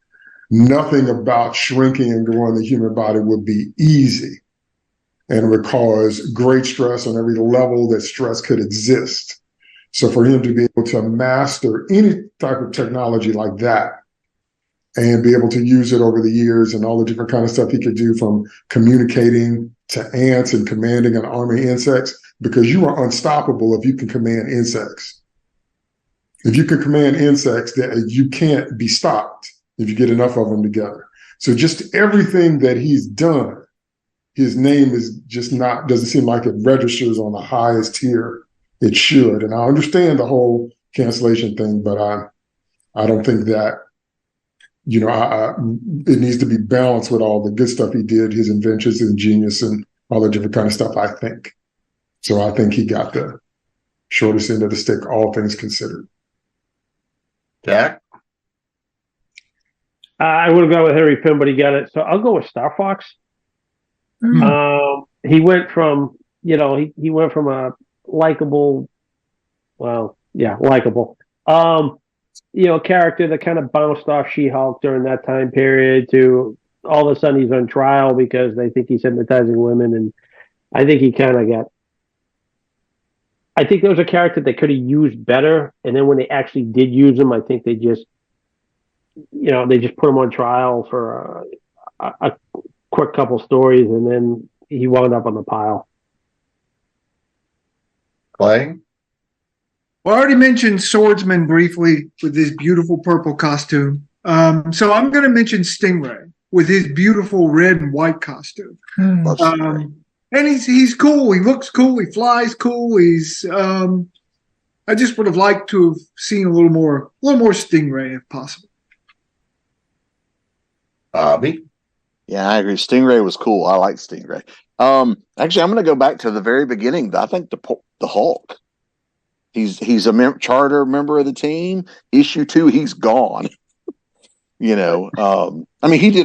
nothing about shrinking and growing the human body would be easy. And it would cause great stress on every level that stress could exist. So for him to be able to master any type of technology like that and be able to use it over the years and all the different kind of stuff he could do, from communicating to ants and commanding an army of insects, because you are unstoppable if you can command insects. If you can command insects, that you can't be stopped if you get enough of them together. So just everything that he's done, his name is just doesn't seem like it registers on the highest tier it should. And I understand the whole cancellation thing, but I don't think that, it needs to be balanced with all the good stuff he did, his inventions and genius and all the different kind of stuff, I think. So I think he got the shortest end of the stick, all things considered. Jack? I would have gone with Henry Pym, but he got it. So I'll go with Star Fox. He went from, he went from a likable, likable, character that kind of bounced off She-Hulk during that time period to all of a sudden he's on trial because they think he's hypnotizing women. And I think he kind of I think there was a character they could have used better. And then when they actually did use him, I think they just, they just put him on trial for a quick couple stories, and then he wound up on the pile. Clay? Well, I already mentioned Swordsman briefly with his beautiful purple costume. So I'm going to mention Stingray with his beautiful red and white costume. And he's cool. He looks cool. He flies cool. He's I just would have liked to have seen a little more Stingray if possible. Bobby? Yeah, I agree. Stingray was cool. I like Stingray. Actually, I'm going to go back to the very beginning. I think the Hulk. He's a charter member of the team. Issue 2, he's gone. He did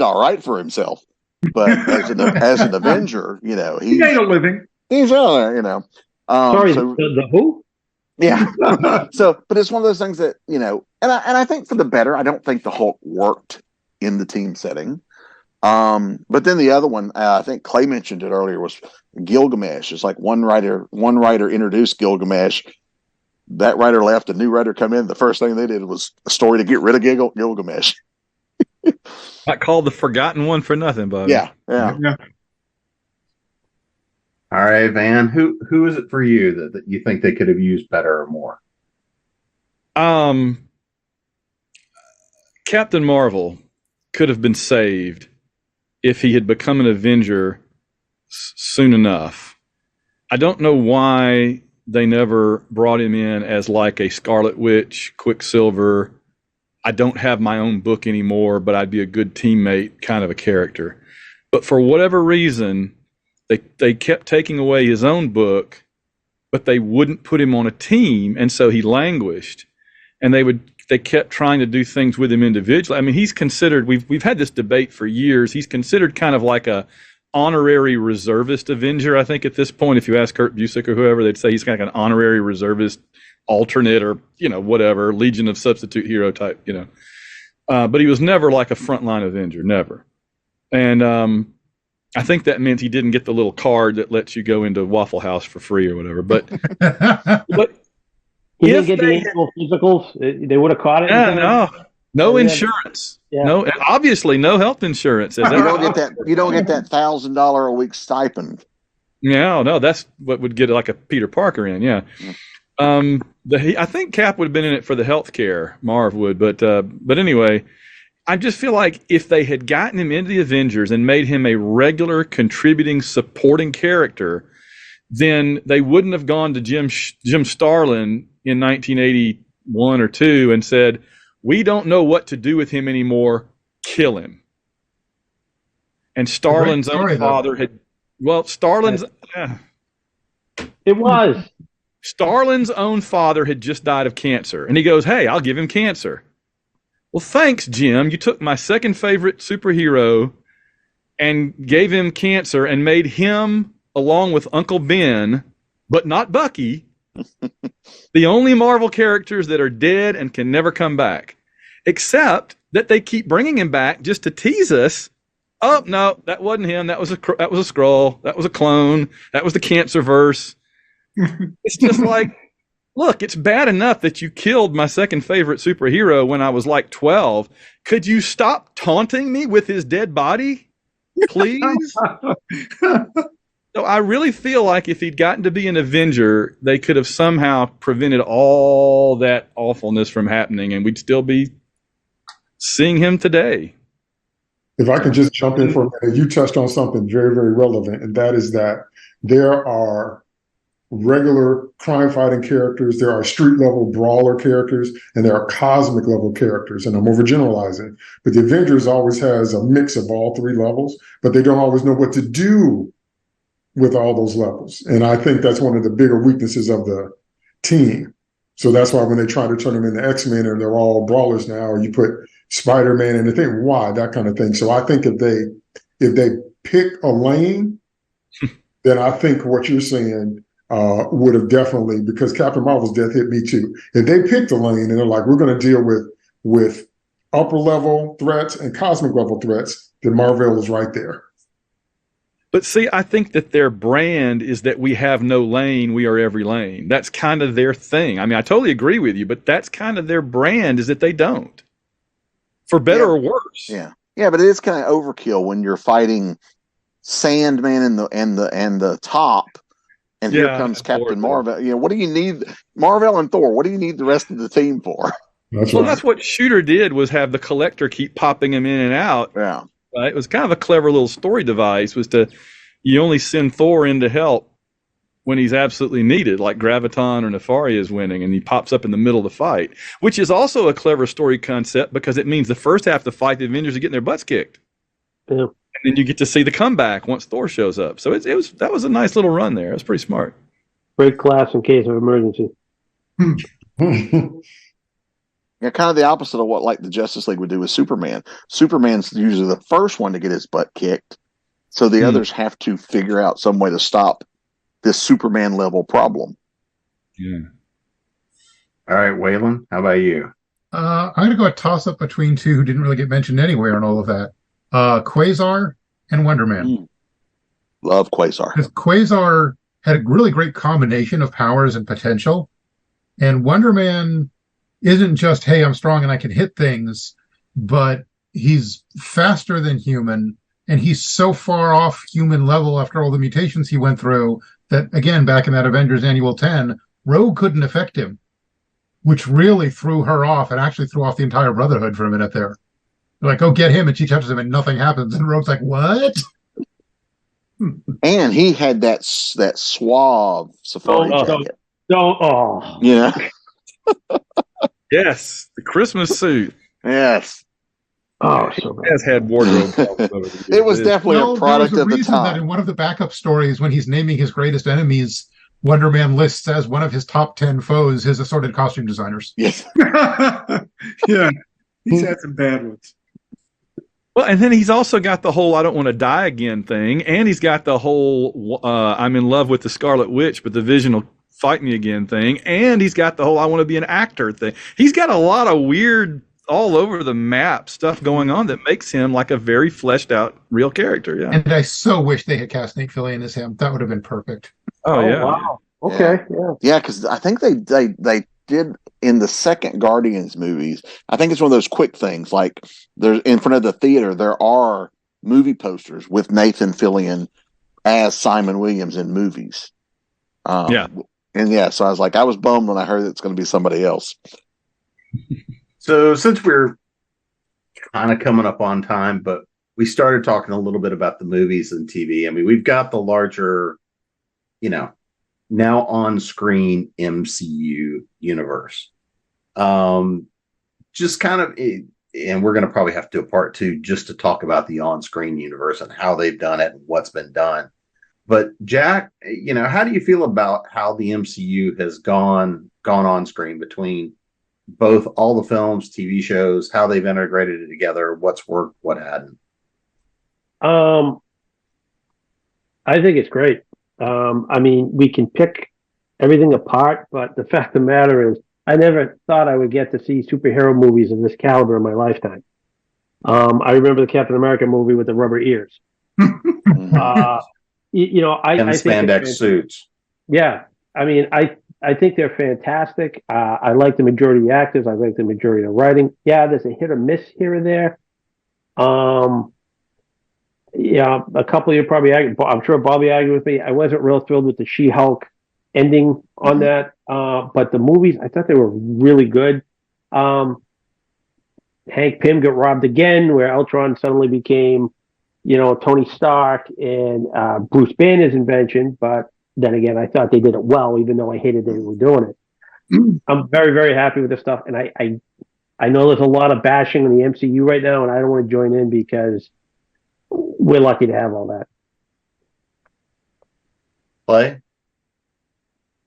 all right for himself, but as an Avenger, he made a living. He's out there, Sorry, the who? Yeah. But it's one of those things that and I think for the better. I don't think the Hulk worked in the team setting. But then the other one, I think Clay mentioned it earlier, was Gilgamesh. It's like one writer introduced Gilgamesh. That writer left, a new writer come in. The first thing they did was a story to get rid of Gilgamesh. Not called the forgotten one for nothing, buddy. Yeah. All right, Van. Who is it for you that you think they could have used better or more? Captain Marvel could have been saved if he had become an Avenger soon enough. I don't know why they never brought him in as like a Scarlet Witch, Quicksilver, I don't have my own book anymore, but I'd be a good teammate kind of a character. But for whatever reason, they kept taking away his own book, but they wouldn't put him on a team, and so he languished. And they kept trying to do things with him individually. I mean, he's considered, we've had this debate for years, he's considered kind of like a honorary reservist Avenger, I think, at this point. If you ask Kurt Busiek or whoever, they'd say he's kind of like an honorary reservist alternate, or whatever, Legion of Substitute Hero type, but he was never like a frontline Avenger, never. And I think that meant he didn't get the little card that lets you go into Waffle House for free or whatever. But he didn't get the annual physicals. They would have caught it. Yeah, no insurance. Yeah. No, obviously no health insurance. You don't get that $1,000 a week stipend. Yeah, no, that's what would get like a Peter Parker in. Yeah. I think Cap would have been in it for the healthcare. Marv would, but anyway, I just feel like if they had gotten him into the Avengers and made him a regular contributing supporting character, then they wouldn't have gone to Jim Starlin in 1981 or 2 and said, "We don't know what to do with him anymore. Kill him." And Starlin's own father had. Well, Starlin's. It was. Starlin's own father had just died of cancer, and he goes, "Hey, I'll give him cancer." Well, thanks, Jim. You took my second favorite superhero and gave him cancer and made him, along with Uncle Ben, but not Bucky, the only Marvel characters that are dead and can never come back. Except that they keep bringing him back just to tease us. Oh, no, that wasn't him. That was a Skrull. That was a clone. That was the Cancerverse. It's just like, look, it's bad enough that you killed my second favorite superhero when I was like 12. Could you stop taunting me with his dead body, please? So I really feel like if he'd gotten to be an Avenger, they could have somehow prevented all that awfulness from happening, and we'd still be seeing him today. If I can just jump in for a minute, you touched on something very, very relevant, and that is that there are regular crime-fighting characters, there are street-level brawler characters, and there are cosmic-level characters, and I'm overgeneralizing. But the Avengers always has a mix of all three levels, but they don't always know what to do with all those levels. And I think that's one of the bigger weaknesses of the team. So that's why when they try to turn them into X-Men and they're all brawlers now, or you put Spider-Man in the thing, why, that kind of thing. So I think if they pick a lane, then I think what you're saying would have definitely, because Captain Marvel's death hit me too. If they picked a lane and they're like, we're going to deal with upper level threats and cosmic level threats, then Marvel is right there. But see, I think that their brand is that we have no lane, we are every lane. That's kind of their thing. I mean, I totally agree with you, but that's kind of their brand, is that they don't. For better or worse. Yeah. Yeah, but it is kind of overkill when you're fighting Sandman and the top, and here comes Captain Marvel. You know, what do you need? Marvel and Thor, what do you need the rest of the team for? That's what Shooter did, was have the Collector keep popping him in and out. Yeah. It was kind of a clever little story device, was you only send Thor in to help when he's absolutely needed, like Graviton or Nefaria is winning, and he pops up in the middle of the fight, which is also a clever story concept because it means the first half of the fight, the Avengers are getting their butts kicked. Yeah. And then you get to see the comeback once Thor shows up. So that was a nice little run there. It was pretty smart. Break glass in case of emergency. Yeah, kind of the opposite of what like the Justice League would do with Superman. Superman's usually the first one to get his butt kicked, so the others have to figure out some way to stop this Superman level problem. Yeah. All right, Wayland, how about you? I'm going to go a toss-up between two who didn't really get mentioned anywhere in all of that. Quasar and Wonder Man. Love Quasar. Because Quasar had a really great combination of powers and potential, and Wonder Man isn't just, hey, I'm strong and I can hit things, but he's faster than human, and he's so far off human level after all the mutations he went through that, again, back in that Avengers Annual 10, Rogue couldn't affect him, which really threw her off and actually threw off the entire Brotherhood for a minute there. They're like, oh, get him, and she touches him and nothing happens, and Rogue's like, what? And he had that suave safari jacket. Yeah. Yes, the Christmas suit. Yes. Oh, so bad. Has had wardrobe problems over the years. It was definitely a product of the time. That in one of the backup stories, when he's naming his greatest enemies, Wonder Man lists as one of his top 10 foes his assorted costume designers. Yes. Yeah. He's had some bad ones. Well, and then he's also got the whole "I don't want to die again" thing, and he's got the whole "I'm in love with the Scarlet Witch, but the Vision will fight me again" thing, and he's got the whole "I want to be an actor" thing. He's got a lot of weird, all over the map stuff going on that makes him like a very fleshed out real character. Yeah. And I so wish they had cast Nate Fillion as him. That would have been perfect. Oh yeah. Wow. Okay. Yeah, because I think they did in the second Guardians movies. I think it's one of those quick things. Like there's in front of the theater, there are movie posters with Nathan Fillion as Simon Williams in movies. Yeah. And yeah, so I was bummed when I heard it's going to be somebody else. So since we're kind of coming up on time, but we started talking a little bit about the movies and TV. I mean, we've got the larger, now on-screen MCU universe. Just kind of, and we're going to probably have to do a part 2 just to talk about the on-screen universe and how they've done it and what's been done. But Jack, how do you feel about how the MCU has gone on screen between both all the films, TV shows, how they've integrated it together, what's worked, what hadn't? I think it's great. I mean, we can pick everything apart, but the fact of the matter is, I never thought I would get to see superhero movies of this caliber in my lifetime. I remember the Captain America movie with the rubber ears. I And the spandex suits. Yeah, I mean, I think they're fantastic. I like the majority of the actors. I like the majority of the writing. Yeah, there's a hit or miss here and there. Yeah, a couple of you probably, I'm sure Bobby argued with me. I wasn't real thrilled with the She-Hulk ending on that. But the movies, I thought they were really good. Hank Pym got robbed again, where Ultron suddenly became, Tony Stark and Bruce Banner's invention. But then again, I thought they did it well, even though I hated that they were doing it. I'm very, very happy with this stuff. And I know there's a lot of bashing in the MCU right now, and I don't want to join in because we're lucky to have all that. Play?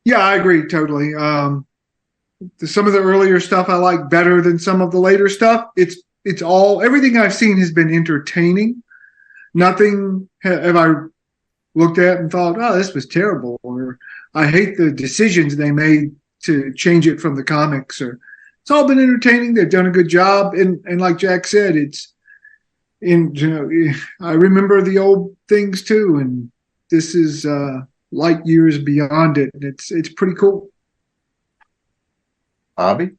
Yeah, I agree totally. Some of the earlier stuff I like better than some of the later stuff. It's all, everything I've seen has been entertaining. Nothing have I looked at and thought, oh, this was terrible, or I hate the decisions they made to change it from the comics. Or it's all been entertaining. They've done a good job, and like Jack said, I remember the old things too, and this is light years beyond it, and it's pretty cool. Bobby?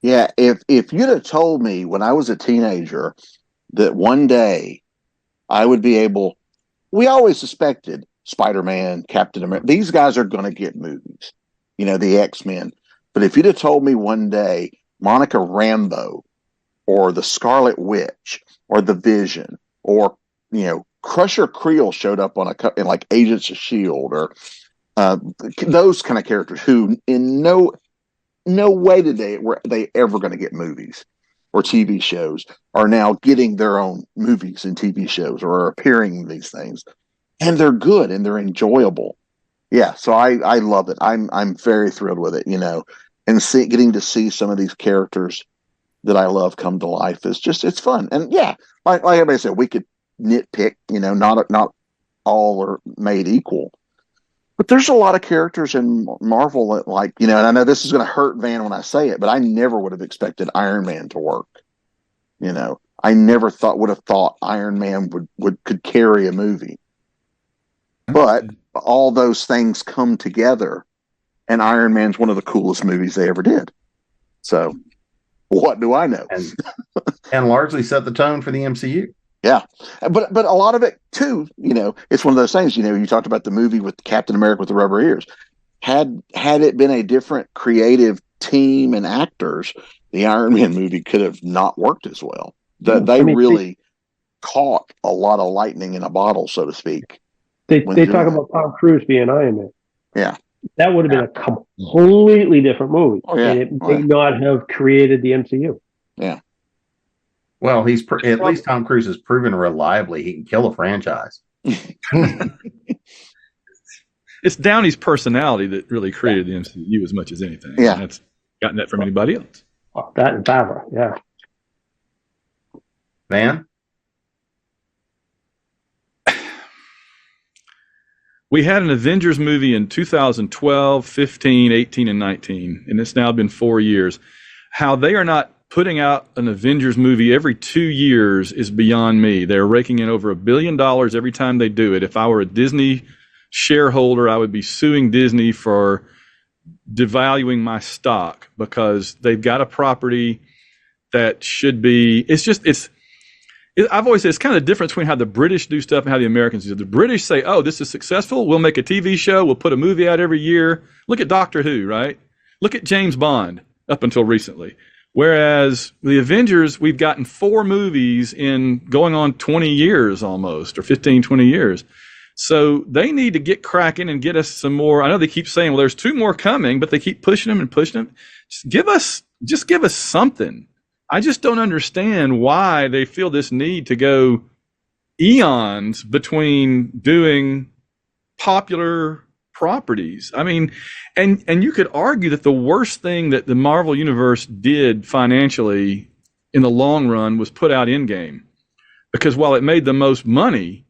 Yeah, if you'd have told me when I was a teenager that one day I would be able, we always suspected Spider-Man, Captain America, these guys are going to get movies, the X-Men. But if you'd have told me one day Monica Rambeau or the Scarlet Witch or the Vision or, Crusher Creel showed up in like Agents of S.H.I.E.L.D. or those kind of characters who in no way were they ever going to get movies or TV shows, are now getting their own movies and TV shows or are appearing in these things. And they're good and they're enjoyable. Yeah, so I love it. I'm very thrilled with it, and getting to see some of these characters that I love come to life it's fun. And yeah, like everybody said, we could nitpick, not all are made equal. But there's a lot of characters in Marvel that, and I know this is going to hurt Van when I say it, but I never would have expected Iron Man to work. I never would have thought Iron Man could carry a movie. But all those things come together, and Iron Man's one of the coolest movies they ever did. So, what do I know? And largely set the tone for the MCU. Yeah, but a lot of it too, it's one of those things. You talked about the movie with Captain America with the rubber ears. Had it been a different creative team and actors, the Iron Man movie could have not worked as well. They really caught a lot of lightning in a bottle, so to speak. They talk about Tom Cruise being Iron Man. Yeah, that would have been a completely different movie, and it may not have created the MCU. Yeah. Well, at least Tom Cruise has proven reliably he can kill a franchise. It's Downey's personality that really created the MCU as much as anything. Yeah. And that's gotten that from anybody else. Well, that and Barbara, yeah. Van? We had an Avengers movie in 2012, 15, 18, and 19, and it's now been 4 years. How they are not putting out an Avengers movie every 2 years is beyond me. They're raking in over $1 billion every time they do it. If I were a Disney shareholder, I would be suing Disney for devaluing my stock because they've got a property that should be, I've always said it's kind of the difference between how the British do stuff and how the Americans do. The British say, "Oh, this is successful. We'll make a TV show. We'll put a movie out every year." Look at Doctor Who, right? Look at James Bond up until recently. Whereas the Avengers, we've gotten 4 movies in going on 20 years almost, or 15, 20 years. So they need to get cracking and get us some more. I know they keep saying, well, there's 2 more coming, but they keep pushing them and pushing them. Just give us something. I just don't understand why they feel this need to go eons between doing popular properties. I mean, and you could argue that the worst thing that the Marvel Universe did financially in the long run was put out Endgame. Because while it made the most money,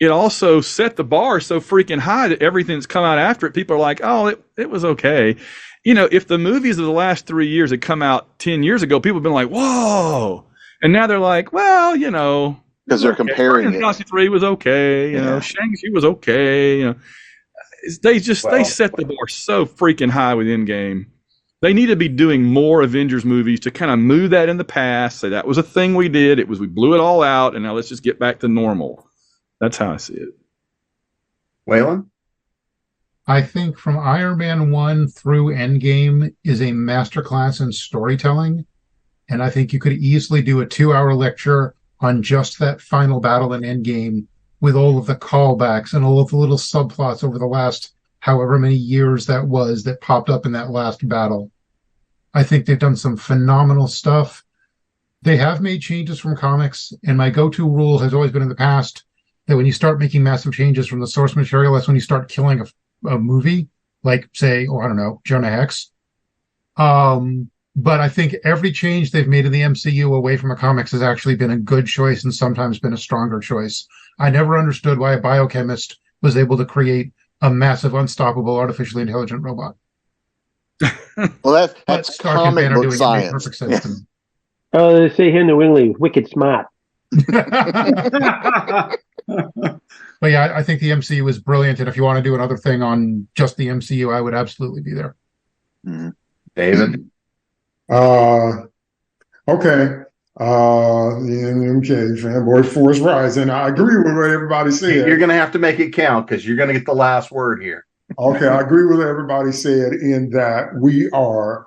it also set the bar so freaking high that everything that's come out after it, people are like, oh, it was okay. You know, if the movies of the last 3 years had come out 10 years ago, people have been like, whoa. And now they're like, well, you know. Because they're comparing it. Galaxy 3 was okay. You know, Shang-Chi was okay. You know, they set the bar so freaking high with Endgame. They need to be doing more Avengers movies to kind of move that in the past. Say that was a thing we did. We blew it all out, and now let's just get back to normal. That's how I see it. Wayland? I think from Iron Man 1 through Endgame is a masterclass in storytelling. And I think you could easily do a 2-hour lecture on just that final battle in Endgame with all of the callbacks and all of the little subplots over the last however many years that was that popped up in that last battle. I think they've done some phenomenal stuff. They have made changes from comics, and my go-to rule has always been in the past that when you start making massive changes from the source material, that's when you start killing a movie, like, say, I don't know, Jonah Hex. But I think every change they've made in the MCU away from a comics has actually been a good choice and sometimes been a stronger choice. I never understood why a biochemist was able to create a massive, unstoppable, artificially intelligent robot. Well, that's Stark and comic Banner book doing science. It made perfect sense to me. Oh, they say here in New England, wicked smart. But yeah, I think the MCU is brilliant, and if you want to do another thing on just the MCU, I would absolutely be there. Mm-hmm. David? Okay. Fanboy Force Rising. I agree with what everybody said. You're going to have to make it count because you're going to get the last word here. Okay, I agree with what everybody said in that we are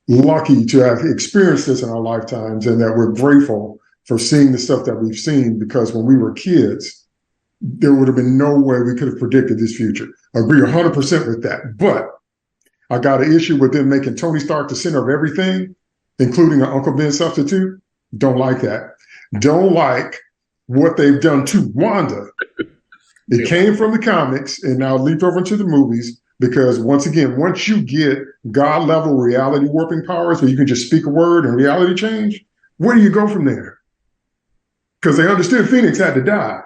lucky to have experienced this in our lifetimes and that we're grateful for seeing the stuff that we've seen, because when we were kids, there would have been no way we could have predicted this future. I agree 100% with that. But I got an issue with them making Tony Stark the center of everything, including an Uncle Ben substitute. Don't like that. Don't like what they've done to Wanda. It came from the comics and now leaped over into the movies, because once again, once you get God level reality warping powers where you can just speak a word and reality change, where do you go from there? Because they understood Phoenix had to die.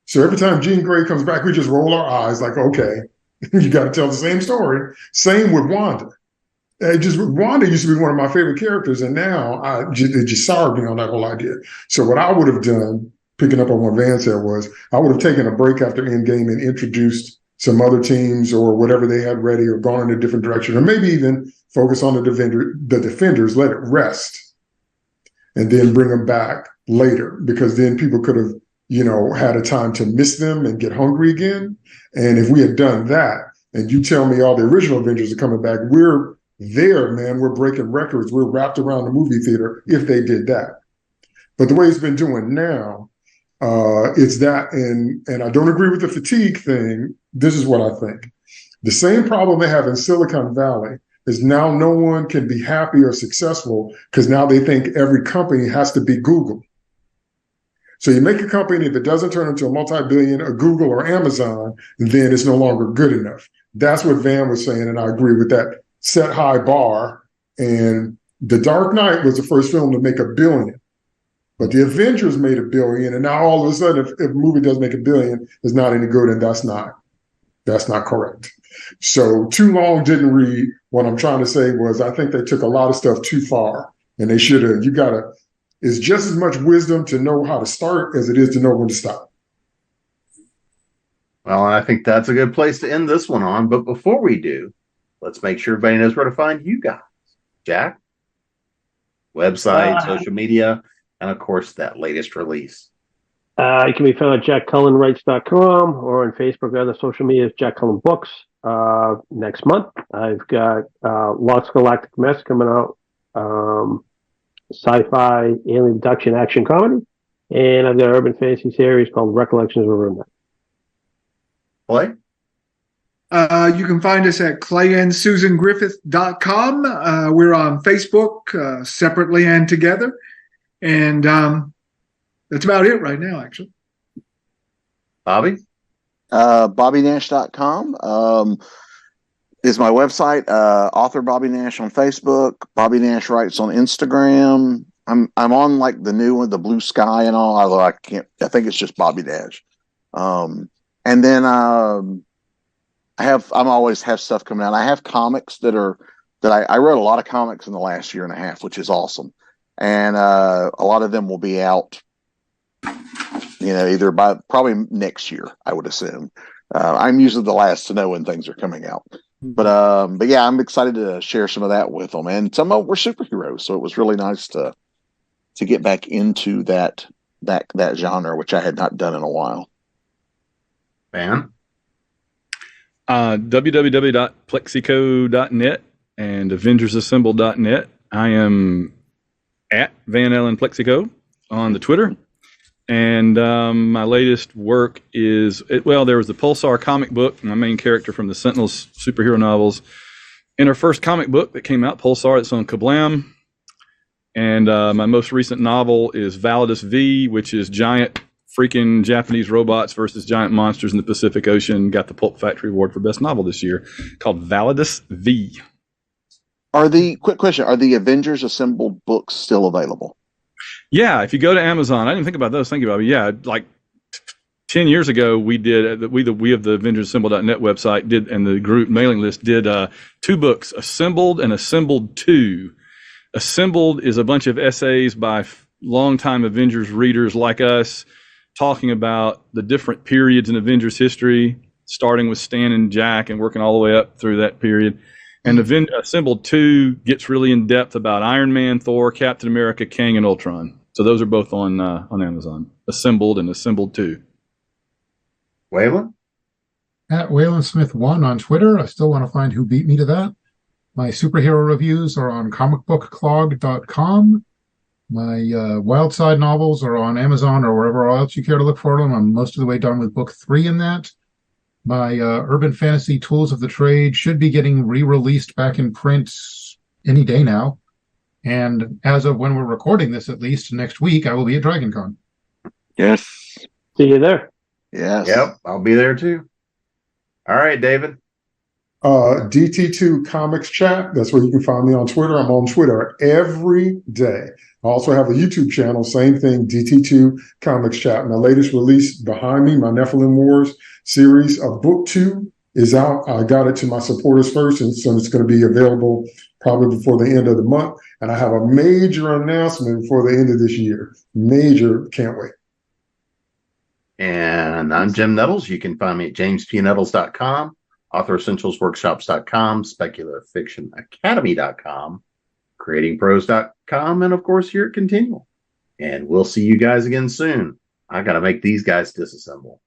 So every time Jean Grey comes back, we just roll our eyes like, okay, you got to tell the same story. Same with Wanda. Wanda used to be one of my favorite characters, and now it just soured me on that whole idea. So what I would have done, picking up on what Van said, was I would have taken a break after Endgame and introduced some other teams or whatever they had ready, or gone in a different direction, or maybe even focus on the defenders, let it rest, and then bring them back later, because then people could have, had a time to miss them and get hungry again. And if we had done that, and you tell me all the original Avengers are coming back, we're there, man. We're breaking records. We're wrapped around the movie theater if they did that. But the way it's been doing now, it's that, and I don't agree with the fatigue thing. This is what I think. The same problem they have in Silicon Valley is now no one can be happy or successful because now they think every company has to be Google. So you make a company, if it doesn't turn into a multi-billion, a Google or Amazon, then it's no longer good enough. That's what Van was saying, and I agree with that. Set high bar, and The Dark Knight was the first film to make $1 billion. But the Avengers made $1 billion, and now all of a sudden, if a movie does make $1 billion, it's not any good, and that's not correct. So Too Long didn't read. What I'm trying to say was I think they took a lot of stuff too far, and they should have. It's just as much wisdom to know how to start as it is to know when to stop. Well, I think that's a good place to end this one on. But before we do, let's make sure everybody knows where to find you guys. Jack? Website, social media, and of course, that latest release. It can be found at jackcullenwrites.com or on Facebook or other social media as Jack Cullen Books. Next month, I've got Lost Galactic Mess coming out, sci-fi alien abduction action comedy, and I've got an urban fantasy series called Recollections of a Roommate. Clay? You can find us at clayandsusangriffith.com. We're on Facebook separately and together. And that's about it right now, actually. Bobby? BobbyNash.com is my website. Author Bobby Nash on Facebook. Bobby Nash Writes on Instagram. I'm on like the new one, the Blue Sky and all. Although I think it's just Bobby Nash. And then I'm always have stuff coming out. I have comics that I wrote a lot of comics in the last year and a half, which is awesome. And a lot of them will be out, either by probably next year, I would assume. I'm usually the last to know when things are coming out. But yeah, I'm excited to share some of that with them. And some of them were superheroes, so it was really nice to get back into that genre, which I had not done in a while. Van? www.plexico.net and avengersassemble.net. I am at Van Allen Plexico on the Twitter. And my latest work is, there was the Pulsar comic book, my main character from the Sentinels superhero novels. In our first comic book that came out, Pulsar, it's on Kablam. And my most recent novel is Validus V, which is giant freaking Japanese robots versus giant monsters in the Pacific Ocean. Got the Pulp Factory Award for Best Novel this year, called Validus V. Quick question, are the Avengers Assembled books still available? Yeah, if you go to Amazon, I didn't think about those. Thank you, Bobby. Yeah, like 10 years ago, we did, we of the AvengersAssembled.net website and the group mailing list did 2 books, Assembled and Assembled 2. Assembled is a bunch of essays by longtime Avengers readers like us, talking about the different periods in Avengers history, starting with Stan and Jack and working all the way up through that period. And Assembled 2 gets really in depth about Iron Man, Thor, Captain America, Kang, and Ultron. So those are both on Amazon. Assembled and Assembled 2. Wayland? At Wayland Smith 1 on Twitter. I still want to find who beat me to that. My superhero reviews are on comicbookclog.com. My Wildside novels are on Amazon or wherever else you care to look for them. I'm most of the way done with book 3 in that. My urban fantasy Tools of the Trade should be getting re-released back in print any day now. And as of when we're recording this, at least next week, I will be at DragonCon. Yes. See you there. Yes. Yep, I'll be there too. All right, David. DT2 Comics Chat. That's where you can find me on Twitter. I'm on Twitter every day. I also have a YouTube channel, same thing, DT2 Comics Chat. My latest release behind me, my Nephilim Wars series of book 2 is out. I got it to my supporters first, and so it's going to be available probably before the end of the month. And I have a major announcement before the end of this year. Major, can't wait. And I'm Jim Nettles. You can find me at jamespnettles.com, authoressentialsworkshops.com, speculativeffictionacademy.com, creatingpros.com, and of course here at ConTinual. And we'll see you guys again soon. I got to make these guys disassemble.